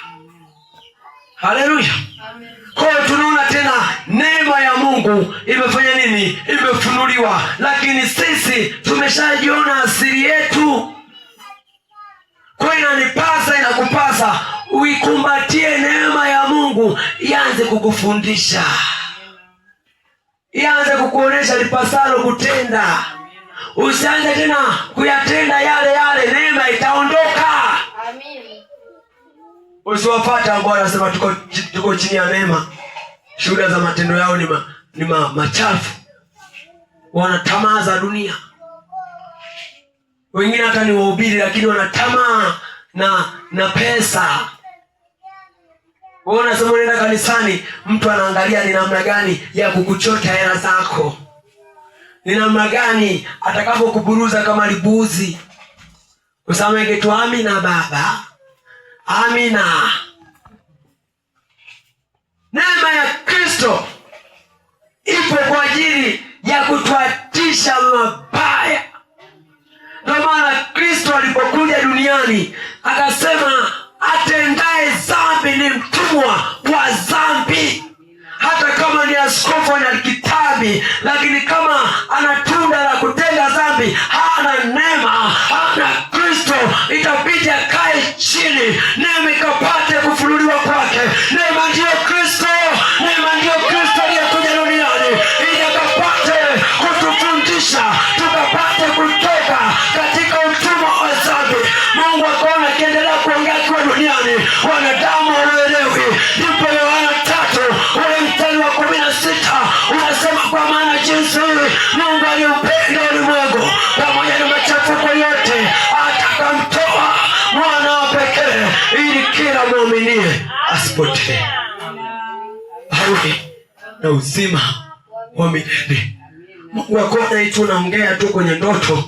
Haleluya. Kwa hiyo tunaona tena neema ya Mungu imefanya nini? Imefunuliwa. Lakini sisi tumeshajiona asili yetu. Kwa hiyo inakupasa uikumbatie neema ya Mungu, ianze kukufundisha, ianze kukuonesha lipasalo kutenda. Usianze tena kuyatenda yale, neema itaondoka. Amen. Usiwafuate ambao wanasema tuko chini ya neema. Shuhuda za matendo yao ni machafu. Wana tamaa za dunia. Wengine hata ni wahubiri lakini wana tamaa na pesa. Wewe unasema unaenda kanisani, mtu anaangalia ni namna gani ya kukuchota hela zako. Ni namna gani atakapokuburuza kama libuzi. Usameke tu amina baba. Amina. Neema ya Kristo ipo kwa ajili ya kutuatisha mabaya. Ndio maana Kristo alipokuja duniani akasema atendaye dhambi ni mtumwa wa dhambi. Hata kama ni askofu na kitabi, lakini kama ana tunda la kutenda dhambi, hana neema, hana Kristo, itabidi akae chini, neema ikapate kufunuliwa kwake. Neema ndiyo Kristo, neema ndiyo Kristo aliyekuja duniani ili akapate kutufundisha, tukapate kutoka katika utumwa wa dhambi. Mungu akaona akiendelea kuongea kwa duniani, wanadamu hawaelewi. Ndipo Yohana 3 ule mstari wa 16 unasema, kwa maana jinsi Mungu aliupenda ulimwengu pamoja na machafuko yote, atakamtoa mwana wa pekee ili kila muaminie asipotee, awe na uzima wa milele. Mungu akaona hicho naongea tu kwenye ndoto,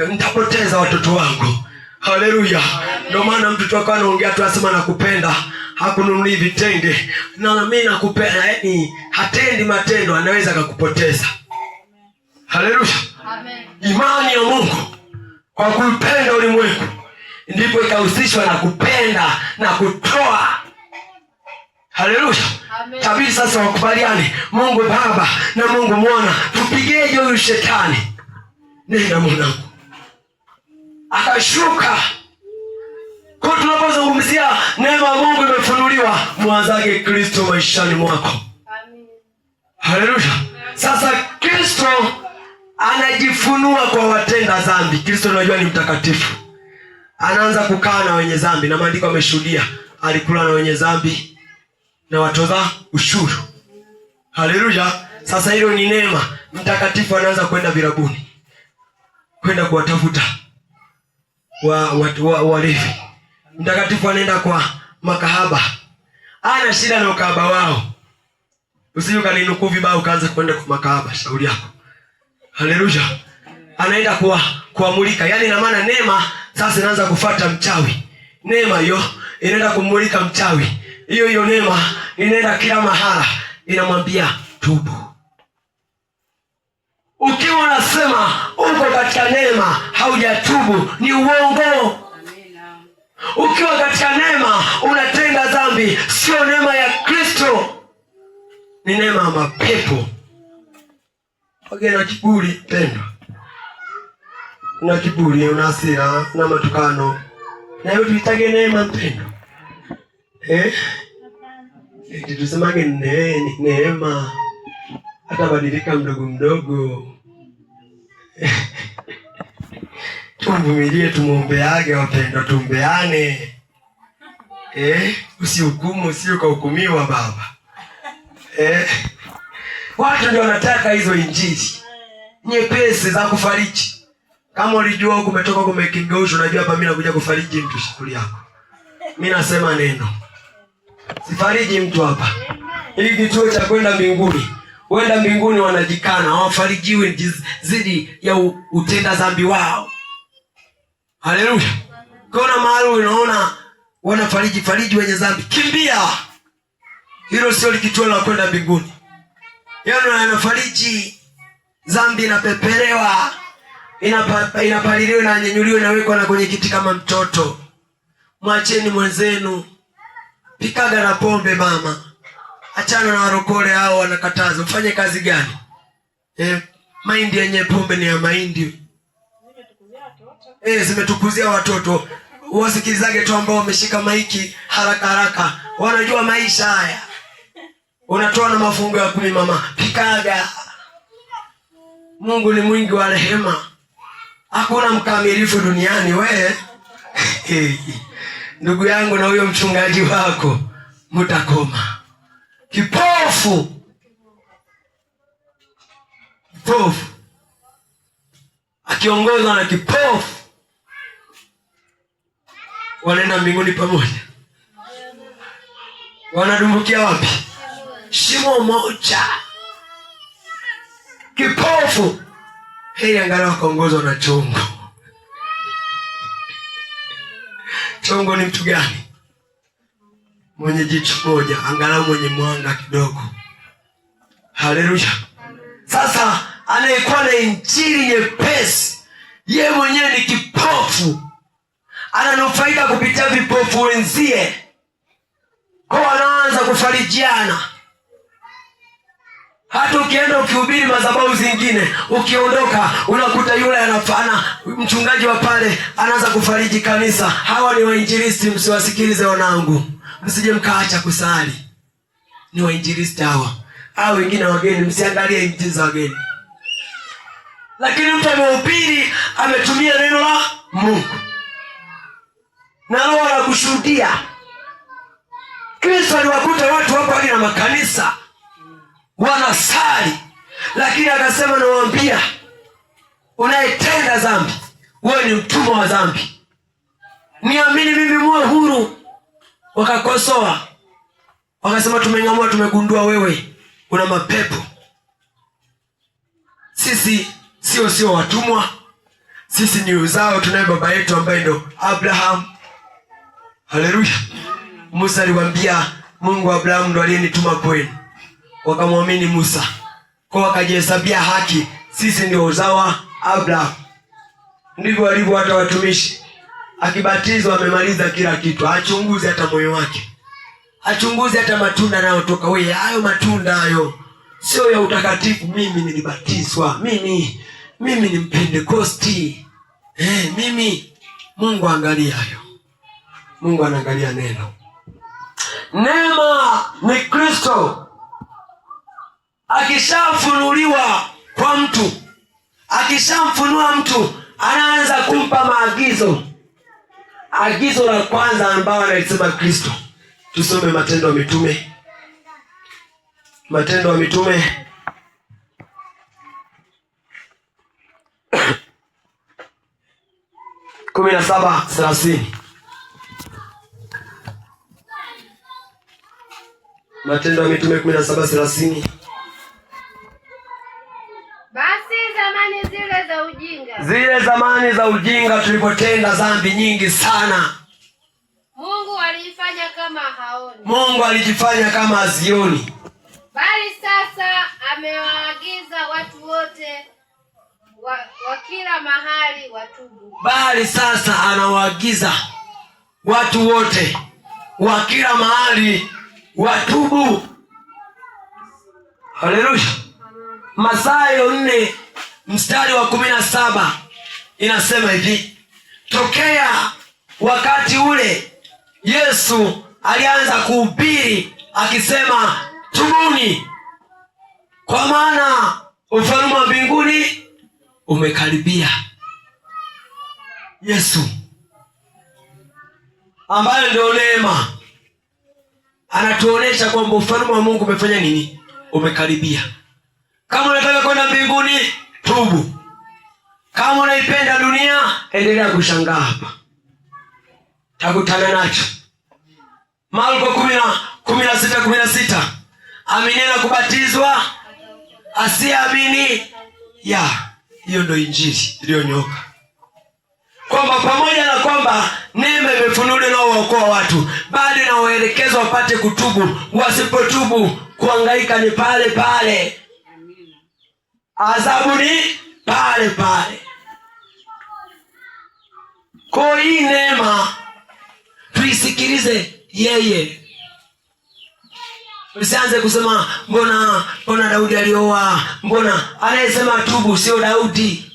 nitapoteza watoto wangu. Haleluya. Ndio maana mtoto wako anaongea tu asema nakupenda, hakununui vitenge na mimi nakupenda, yaani hatendi matendo, anaweza kukupoteza. Haleluya. Amen. Imani ya Mungu kwa kupenda ulimwengu ndipo ikahusishwa na kupenda na kutoa. Haleluya. Tabiri sasa wakubaliane, Mungu Baba na Mungu Mwana, tupigeje huyu shetani? Nenda mwanangu. Akashuka. Kwa tunapozungumzia neema ya Mungu imefunuliwa, mwanzake Kristo maishani mwako. Amen. Haleluya. Sasa Kristo anajifunua kwa watenda dhambi. Kristo unajua ni mtakatifu, anaanza kukaa na wenye dhambi, na maandiko yameshuhudia alikula na wenye dhambi na watoza ushuru. Haleluya! Sasa hilo ni neema. Mtakatifu anaanza kwenda virabuni, kwenda kuwatafuta walevi. Mtakatifu anaenda kwa makahaba, ana shida na ukahaba wao. Usije ukaninukuu vibaya ukaanza kwenda kwa makahaba, shauri yako. Haleluya! Anaenda kuamulika. Yaani ina maana neema sasa inaanza kufuata mchawi. Neema hiyo inaenda kumulika mchawi. Hiyo neema inaenda kila mahala, inamwambia tubu. Ukiwa unasema uko katika neema haujatubu, ni uongo. Ukiwa katika neema unatenda dhambi, sio neema ya Kristo, ni neema ya mapepo. Wageni na kiburi, pendwa. Una kiburi, una hasira, una matukano. Na hiyo tuitage neema, mpendwa. Tusemage neema. Hata badilika mdogo mdogo. Tumvumilie, tumuombeage wapendwa, tuombeane. Usihukumu, usije ukahukumiwa baba. Watu ndio wanataka hizo injili nyepesi za kufariji. Kama ulijua huko umetoka kumekingosho, unajua hapa mimi nakuja kufariji mtu shughuli yako. Mimi nasema neno. Sifariji mtu hapa. Hii kituo cha kwenda mbinguni. Wenda mbinguni wanajikana, hawafarijiwi zidi ya utenda dhambi wao. Haleluya! Kuna mahali unaona wanafariji wenye dhambi, kimbia. Hilo sio kituo la kwenda mbinguni. Yaani anafariji dhambi, inapepelewa, inapaliliwa na nyenyuliwa na wekwa na kwenye kiti kama mtoto. Mwacheni mwenzenu. Pikaga na pombe mama. Achana na warokole hao, wanakataza. Ufanye kazi gani? Mahindi yenye pombe ni ya mahindi. Zimetukuzia watoto. Wasikilizage tu ambao wameshika maiki haraka haraka. Wanajua maisha haya. Unatoa na mafungo ya 10 mama. Pikaga. Mungu ni mwingi wa rehema. Hakuna mkamilifu duniani we. Ndugu yangu na huyo mchungaji wako mutakoma. Kipofu. Akiongozwa na kipofu, wanaenda mbinguni pamoja. Wanadumbukia wapi? Shimo moja. Kipofu heri angalau akaongozwa na chongo. Chongo ni mtu gani? Mwenye jicho moja, angalau mwenye mwanga kidogo. Haleluya! Sasa anayekuwa na injili nyepesi, yeye mwenyewe ni kipofu, ananufaika kupitia vipofu wenzie. Kwa wanaanza kufarijiana. Hata ukienda ukihubiri madhabahu zingine, ukiondoka unakuta yule anafana, mchungaji wa pale anaanza kufariji kanisa. Hawa ni wainjilisti, msiwasikilize wanangu. Msije mkaacha kusali. Ni wainjilisti hawa. Hao wengine wageni, msiangalie injili za wageni. Lakini mtu amehubiri, ametumia neno la Mungu, na Roho anakushuhudia. Kristo aliwakuta watu wako hadi na makanisa wanasali, lakini akasema nawaambia, unayetenda dhambi, wewe ni mtumwa wa dhambi. Niamini mimi muwe huru. Wakakosoa. Wakasema tumeng'amua, tumegundua wewe una mapepo. Sisi sio watumwa. Sisi ni uzao, tunaye baba yetu ambaye ndo Abraham. Haleluya! Musa aliwaambia, Mungu wa Abraham ndo aliyenituma kwenu. Wakamwamini Musa. Kwa wakajihesabia haki, sisi ndio uzao wa Abraham. Ndivyo walivyo hata watumishi. Akibatizwa amemaliza kila kitu. Achunguze hata moyo wake. Achunguze hata matunda yanayotoka. Wewe hayo matunda hayo sio ya utakatifu. Mimi nilibatizwa. Mimi ni Mpentekosti. Mimi. Mungu angalia hayo. Mungu anaangalia neno. Neema ni Kristo. Akishafunuliwa kwa mtu, Akishamfunua mtu anaanza kumpa maagizo. Agizo la kwanza ambao analisema Kristo, tusome Matendo ya Mitume. Matendo ya Mitume 17:30. Matendo ya Mitume 17:30. Zile zamani za ujinga tulipotenda dhambi nyingi sana, Mungu alifanya kama haoni. Mungu alijifanya kama hazioni. Bali sasa amewaagiza watu wote wa kila mahali watubu. Bali sasa anawaagiza watu wote wa kila mahali watubu. Haleluya. Mathayo 4:17 inasema hivi: tokea wakati ule Yesu alianza kuhubiri akisema, tubuni, kwa maana ufalme wa mbinguni umekaribia. Yesu ambaye ndio neema anatuonesha kwamba ufalme wa Mungu umefanya nini? Umekaribia. Kama unataka kwenda mbinguni, tubu. Kama unaipenda dunia, endelea kushangaa hapa, takutana nacho. Marko 16:16, amini na kubatizwa, asiamini hiyo ndio injili iliyonyoka, kwamba pamoja na kwamba neema imefunuliwa na waokoa watu, bado na waelekezwa wapate kutubu. Wasipotubu, kuhangaika ni pale pale, adhabu ni pale pale. Kwa hii neema tuisikilize yeye. Usianze kusema mbona Daudi alioa, mbona anayesema tubu sio Daudi.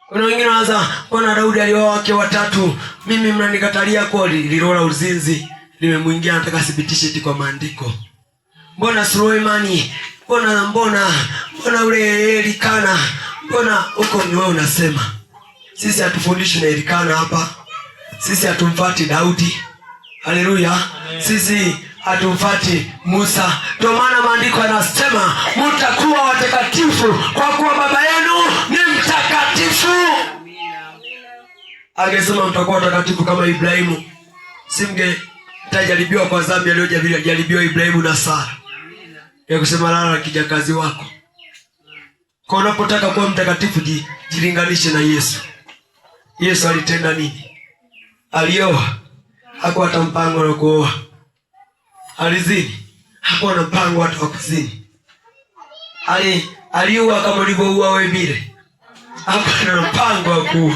Kuna wengine wanaanza, mbona Daudi alioa wake watatu, mimi mnanikatalia kwa lilola uzinzi limemwingia, nataka thibitishe eti kwa maandiko. Mbona Suleimani, mbona ule Elikana, mbona huko ni wewe unasema. Sisi hatufundishi na Elikana hapa. Sisi hatumfuati Daudi. Haleluya. Sisi hatumfuati Musa. Ndio maana maandiko yanasema mtakuwa watakatifu kwa kuwa baba yenu ni mtakatifu. Angesema mtakuwa watakatifu kama Ibrahimu, simgetajaribiwa kwa dhambi aliyojaribiwa Ibrahimu na Sara, ya kusema lala na kijakazi wako. Kwa unapotaka kuwa mtakatifu, jilinganishe na Yesu. Yesu alitenda nini? Alioa, hakuwa hata mpango wa kuoa. Alizini, hakuwa na mpango hata wa kuzini. Aliua kama ulivyoua wewe vile, hakuwa na mpango wa kuua.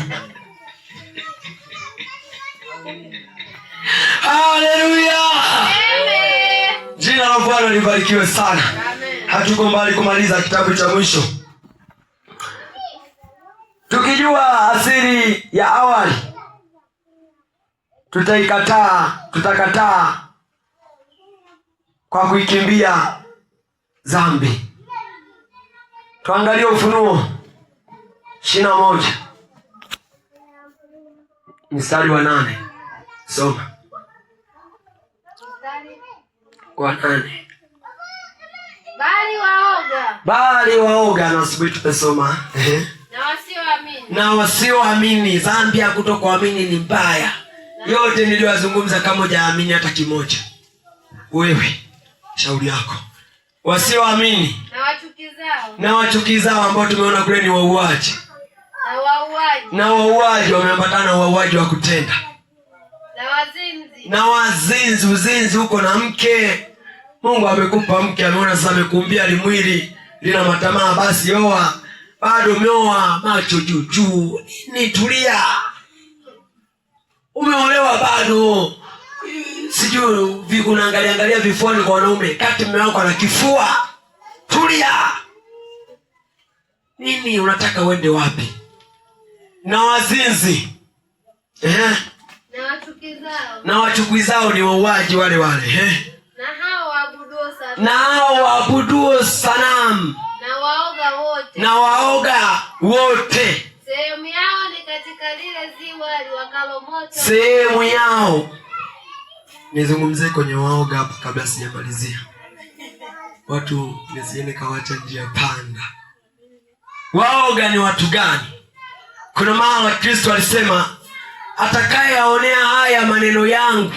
Haleluya. Jina la Bwana libarikiwe sana. Hatuko mbali kumaliza kitabu cha mwisho. Tukijua asili ya awali, tutakataa kwa kuikimbia dhambi. Tuangalie Ufunuo 21 mstari wa 8. Soma kwa 8. Bali waoga na asubuhi tumesoma na wasioamini. Dhambi ya kutokuamini ni mbaya. Yote niliyozungumza, kama hujaamini hata kimoja, wewe shauri yako. Wasioamini na wachukizao ambao tumeona kule ni wauaji, na wauaji wameambatana na wauaji wa kutenda, na wazinzi. Uzinzi huko na mke. Mungu amekupa mke, ameona sasa amekuumbia limwili lina matamaa, basi oa. Bado umeoa macho juu juu, tulia. Umeolewa bado, sijui unaangalia vifuani kwa wanaume, kati mume wako ana kifua. Tulia. Nini unataka uende wapi? Na wazinzi na wachukizao ni wauaji wale na hao waabuduo sanamu na waoga wote. Sehemu yao ni katika lile ziwa liwakalo moto. Sehemu yao. Nizungumzie kwenye waoga hapa kabla sijamalizia. Watu nisiende kawacha njia panda. Waoga ni watu gani? Kuna mahali Kristo alisema, atakayeyaonea haya maneno yangu,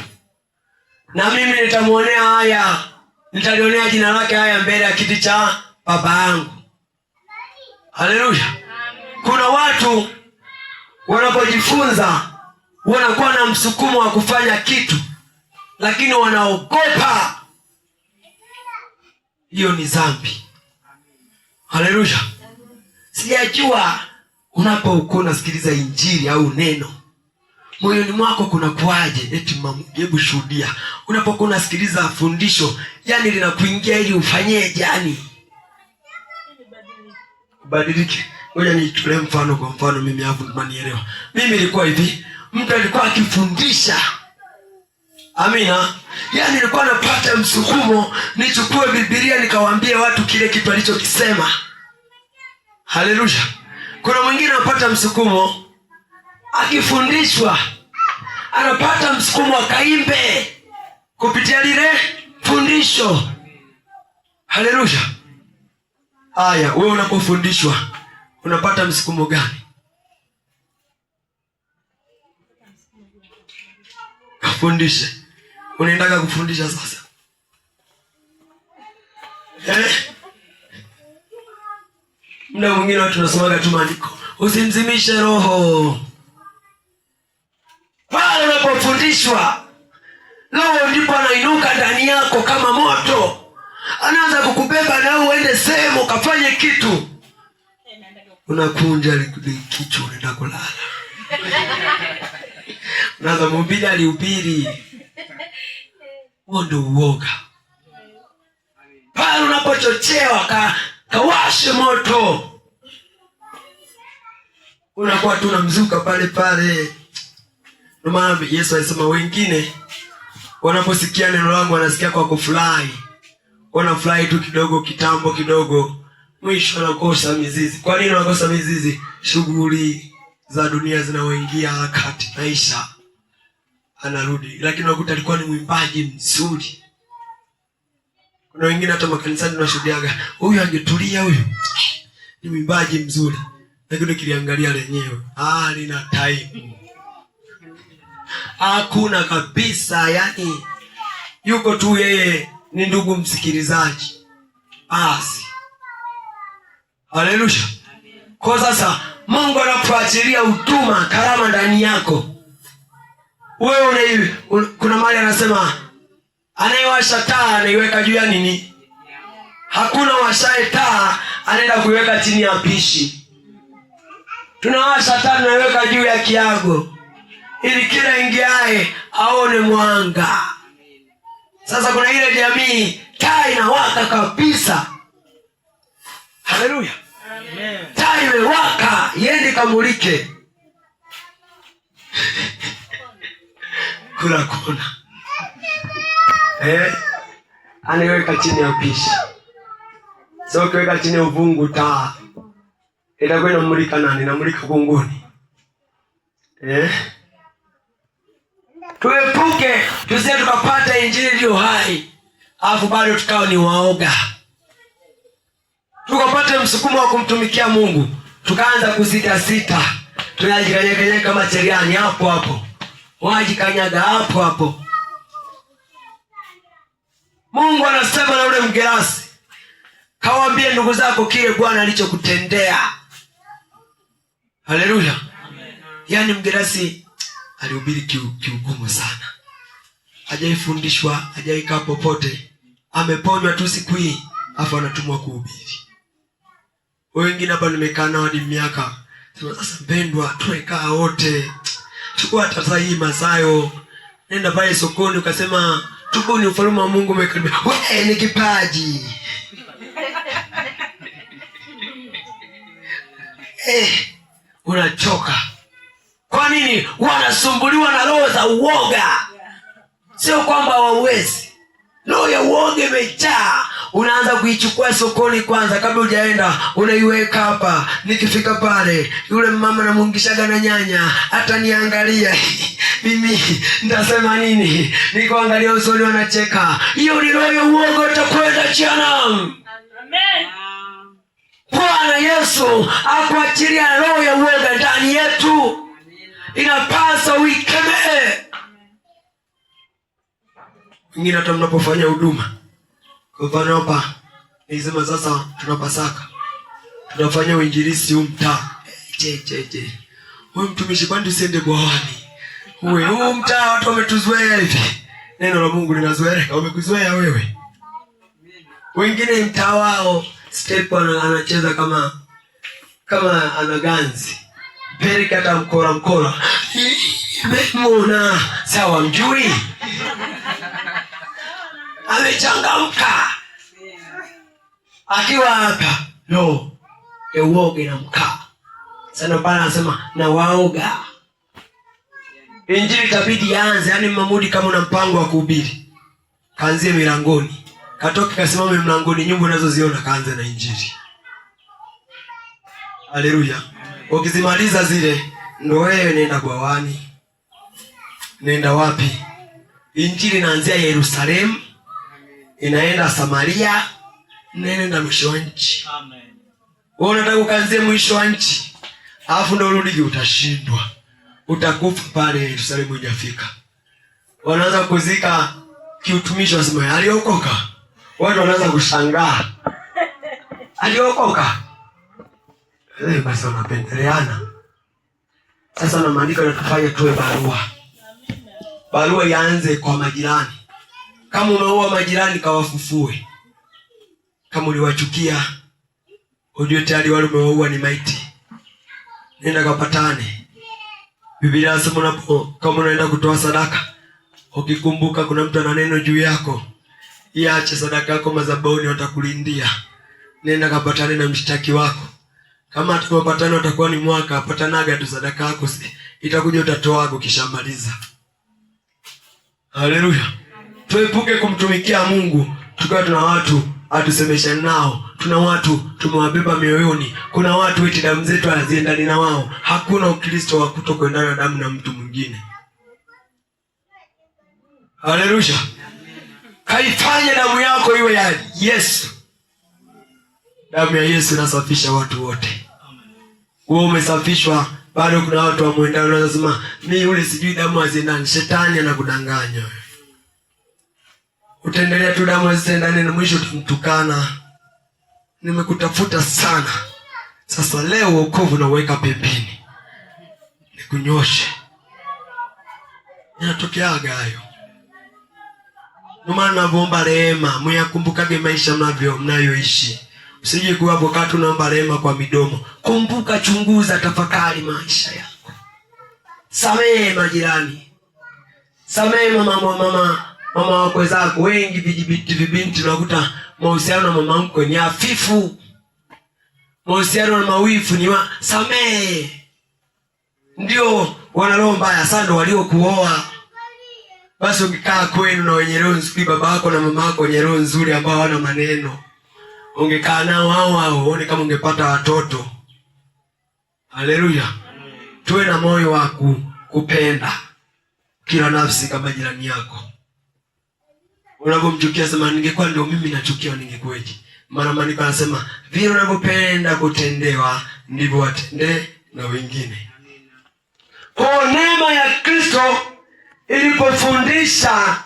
na mimi nitamuonea haya, nitalionea jina lake haya mbele ya kiti cha Baba yangu. Haleluya. Kuna watu wanapojifunza wanakuwa na msukumo wa kufanya kitu, lakini wanaogopa. Hiyo ni dhambi. Haleluya. Sijajua unapokuwa unasikiliza injili au neno, moyoni mwako kuna kuaje? Eti hebu shuhudia. Unapokuwa unasikiliza fundisho, yani linakuingia ili ufanyeje? Yani badilike. Ngoja nitolee mfano. Kwa mfano mimi hapo manielewa. Mimi ilikuwa hivi, mtu alikuwa akifundisha. Amina. Yani nilikuwa napata msukumo nichukue Biblia nikawaambie watu kile kitu alichokisema. Haleluya. Kuna mwingine anapata msukumo akifundishwa, anapata msukumo akaimbe kupitia lile fundisho. Haleluya. Haya, wewe unapofundishwa unapata msukumo gani? Kafundishe. Unaendaga kufundisha sasa. Muda mwingine watu tunasomaga tu maandiko, usimzimishe roho. Pale unapofundishwa, roho ndipo anainuka ndani yako kama moto. Anaanza kukubeba na uende sehemu ukafanye kitu. Unakunja kichwa unaenda kulala. Unaanza mhubiri alihubiri. Huo ndio uoga. Pale unapochochewa kawashe moto, unakuwa tu unamzuka pale pale. Ndio maana Yesu alisema wengine wanaposikia neno langu wanasikia kwa kufurahi. Wanafurahi tu kidogo, kitambo kidogo, mwisho wanakosa mizizi. Kwa nini wanakosa mizizi? Shughuli za dunia zinaoingia harakati, maisha, anarudi. Lakini unakuta alikuwa ni mwimbaji mzuri. Kuna wengine hata makanisani tunashuhudiaga, huyu angetulia, huyu ni mwimbaji mzuri, lakini kiliangalia lenyewe lina time. Hakuna kabisa, yani yuko tu yeye ni ndugu msikilizaji basi. Haleluya. Kwa sasa Mungu anapoachilia utuma karama ndani yako, wewe kuna mahali anasema anayewasha taa anaiweka juu ya nini? Hakuna washae taa anaenda kuiweka chini ya pishi. Tunawasha taa tunaiweka juu ya kiago ili kila ingiaye aone mwanga. Sasa kuna ile jamii taa inawaka kabisa. Haleluya. Amen. Taa imewaka, iende kamulike. Kula kona. Anaiweka chini ya pishi. Sio kuweka chini ya uvungu taa. Itakuwa inamulika nani? Inamulika kunguni. Tuepuke tusije tukapata injili iliyo hai, alafu bado tukao ni waoga. Tukapata msukumo wa kumtumikia Mungu, tukaanza kusita sita. Tunajikanyaga kama cheriani hapo hapo. Wajikanyaga hapo hapo. Mungu anasema na ule Mgerasi, kawaambie ndugu zako kile Bwana alichokutendea. Haleluya. Yaani Mgerasi alihubiri kiugumu sana. Hajaifundishwa, hajaikaa popote. Ameponywa tu siku hii, afa anatumwa kuhubiri. Wengine hapa nimekaa nao hadi miaka. Sasa mpendwa, tuekaa wote. Chukua hata hii Masayo. Nenda pale sokoni ukasema tubuni ufalme wa Mungu umekaribia. Wewe ni kipaji. Unachoka. Kwa nini? Wanasumbuliwa na roho za uoga. Sio kwamba hawawezi. Roho ya uoga imejaa. unaanza kuichukua sokoni kwanza, kabla hujaenda unaiweka hapa. Nikifika pale, yule mama namungishaga na nyanya, hata niangalia mimi nitasema nini? Nikuangalia usoni wanacheka. Hiyo ni roho ya uoga, utakwenda jehanamu. Amen. Bwana Yesu akuachilia roho ya uoga ndani yetu. Inapasa uikemee. Wengine hata mnapofanya huduma, kwa mfano hapa nisema sasa tuna Pasaka, tunafanya uinjilisti huu mtaa. Wewe mtumishi, kwani usiende bwawani? Wewe huu mtaa watu wametuzoea hivi. Neno la Mungu linazoeleka, wamekuzoea wewe. Wengine mtaa wao step anacheza kama anaganzi. Perika hata mkora. Mbona sawa mjui? Amechangamka. Akiwa hapa, no. Uoga na mkaa. Sana bana anasema na waoga. Injili itabidi yaanze, yani Mamudi kama una mpango wa kuhubiri, kaanzie milangoni. Katoke kasimame mlangoni, nyumba unazoziona kaanze na injili. Haleluya. Ukizimaliza zile, ndo wewe nenda bwawani. Nenda wapi? Injili inaanzia Yerusalemu, inaenda Samaria, nenda mwisho wa nchi. Amen. Wewe unataka ukaanzie mwisho wa nchi, alafu ndo urudi, utashindwa. Utakufa pale Yerusalemu hujafika. Wanaanza kuzika kiutumishi, wasema aliokoka. Watu wanaanza kushangaa. Aliokoka. Basi wanapendeleana. Sasa na maandiko yanatufanya tuwe barua ianze kwa majirani. Kama umeua majirani, kawafufue. Kama uliwachukia, ujue tayari wale umewaua ni maiti. Nenda kapatane. Biblia inasema kama unaenda kutoa sadaka, ukikumbuka kuna mtu ana neno juu yako, iache sadaka yako madhabahuni, watakulindia. Nenda kapatane na mshtaki wako. Kama atakapatana utakuwa ni mwaka, patanaga tu sadaka yako, itakuja utatoa kishamaliza. Haleluya. Tuepuke kumtumikia Mungu tukiwa tuna watu atusemesha nao. Tuna watu tumewabeba mioyoni. Kuna watu eti damu zetu haziendani na wao. Hakuna Ukristo wa kutokwendana na damu na mtu mwingine. Haleluya. Kaifanye damu yako iwe ya Yesu. Damu ya Yesu inasafisha watu wote. Wewe umesafishwa, bado kuna watu wamuendao wanasema mimi yule sijui damu haziendani. Shetani anakudanganya. Utaendelea tu damu haziendani na mwisho utamtukana. Nimekutafuta sana. Sasa leo wokovu na uweka pembeni. Nikunyoshe. Inatokeaga hayo. Ndio maana naomba rehema, myakumbukage maisha mnayoishi. Usije kuwa bokatu naomba rehema kwa midomo. Kumbuka, chunguza, tafakari maisha yako. Samehe majirani. Samehe mama wakwe zako. Wengi vibinti unakuta mahusiano na mama mkwe ni hafifu. Mahusiano na mawifu ni samehe. Ndio wana roho mbaya sana, ndio waliokuoa. Basi ukikaa kwenu na wenye roho nzuri, baba yako na mama yako wenye roho nzuri ambao hawana maneno, ungekaa nao hao uone kama ungepata watoto. Haleluya. Tuwe na moyo wa kupenda kila nafsi kama jirani yako. Unapomchukia sema ningekuwa ndio mimi nachukia ningekweje? Maana maandiko yanasema vile unavyopenda kutendewa ndivyo watendee na wengine. Kwa neema ya Kristo ilipofundisha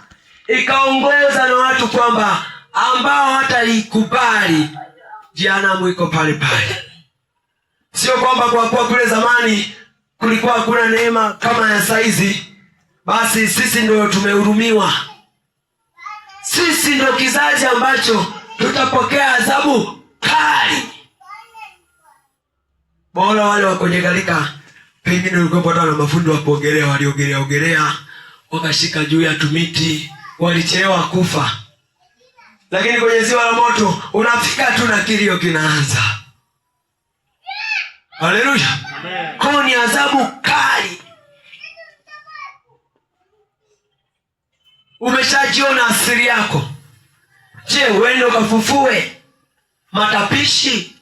ikaongoza na watu kwamba ambao hataikubali jehanamu iko pale pale. Sio kwamba kwa kuwa kule zamani kulikuwa hakuna neema kama ya saizi, basi sisi ndio tumehurumiwa. Sisi ndio kizazi ambacho tutapokea adhabu kali. Bora wale wakonyegalika, pengine ulikuwa na mafundi wa kuogelea, waliogelea wakashika juu ya tumiti, walichelewa kufa. Lakini kwenye ziwa la moto unafika tu na kilio kinaanza. Haleluya. Kwa ni adhabu kali. Umeshajiona asili yako? Je, Je, uende ukafufue matapishi?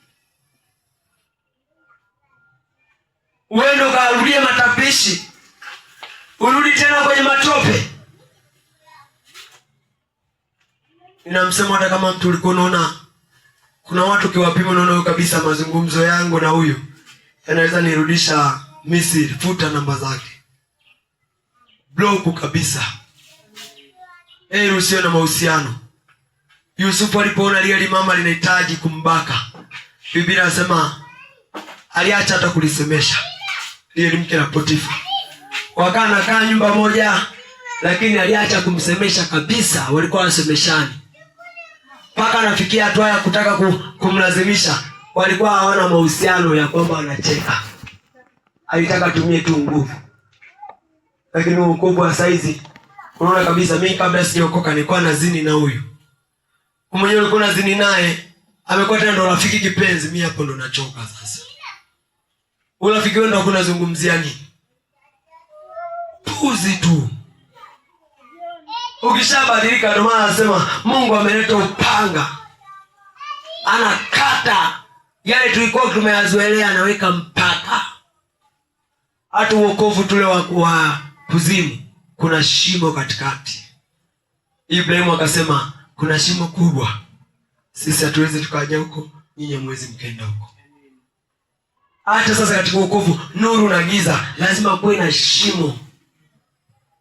Uende ukarudie matapishi, urudi tena kwenye matope? Ninamsema hata kama mtu ulikuwa unaona kuna watu kiwapima, unaona huyu kabisa mazungumzo yangu na huyu yanaweza nirudisha Misri, futa namba zake, block kabisa. Usiwe na mahusiano. Yusufu alipoona lile mama linahitaji kumbaka, Biblia inasema aliacha hata kulisemesha lile mke la Potifa. Wakaa nakaa nyumba moja, lakini aliacha kumsemesha kabisa. Walikuwa wasemeshani mpaka anafikia hatua ya kutaka kumlazimisha. Walikuwa hawana mahusiano ya kwamba wanacheka, alitaka tumie tu nguvu. Lakini wokovu wa saizi, unaona kabisa, mimi kabla sijaokoka nilikuwa nazini na huyu mwenyewe, ulikuwa nazini naye, amekuwa tena ndo rafiki kipenzi. Mimi hapo ndo nachoka sasa. Urafiki wenu hakuna zungumzia nini? Puzi tu. Ukishabadilika, ndio maana anasema Mungu ameleta upanga, anakata yale tulikuwa tumeyazoelea, anaweka mpaka. Hata uokovu tule wa kuzimu kuna shimo katikati. Ibrahimu akasema kuna shimo kubwa, sisi hatuwezi tukaja huko, nyinyi mwezi mkaenda huko. Hata sasa katika uokovu, nuru na giza, lazima kuwe na shimo.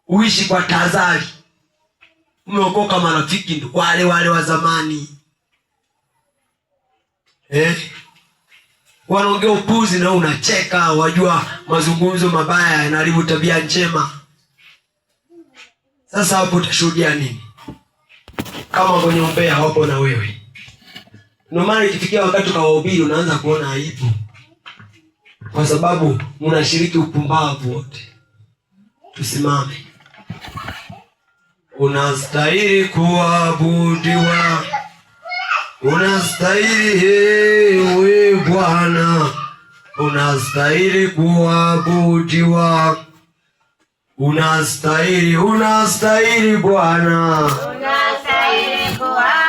Uishi kwa tahadhari. Umeokoka, marafiki ndio wale wale wa zamani. Wanaongea upuzi na unacheka, wajua mazungumzo mabaya yanaharibu tabia njema. Sasa hapo utashuhudia nini kama kwenye umbea hapo na wewe? Ndio maana ikifikia wakati ukawahubiri unaanza kuona aibu, kwa sababu mnashiriki upumbavu wote. Tusimame. Unastahili kuabudiwa, unastahili ewe Bwana, unastahili kuabudiwa, unastahili Bwana, unastahili kuabudiwa.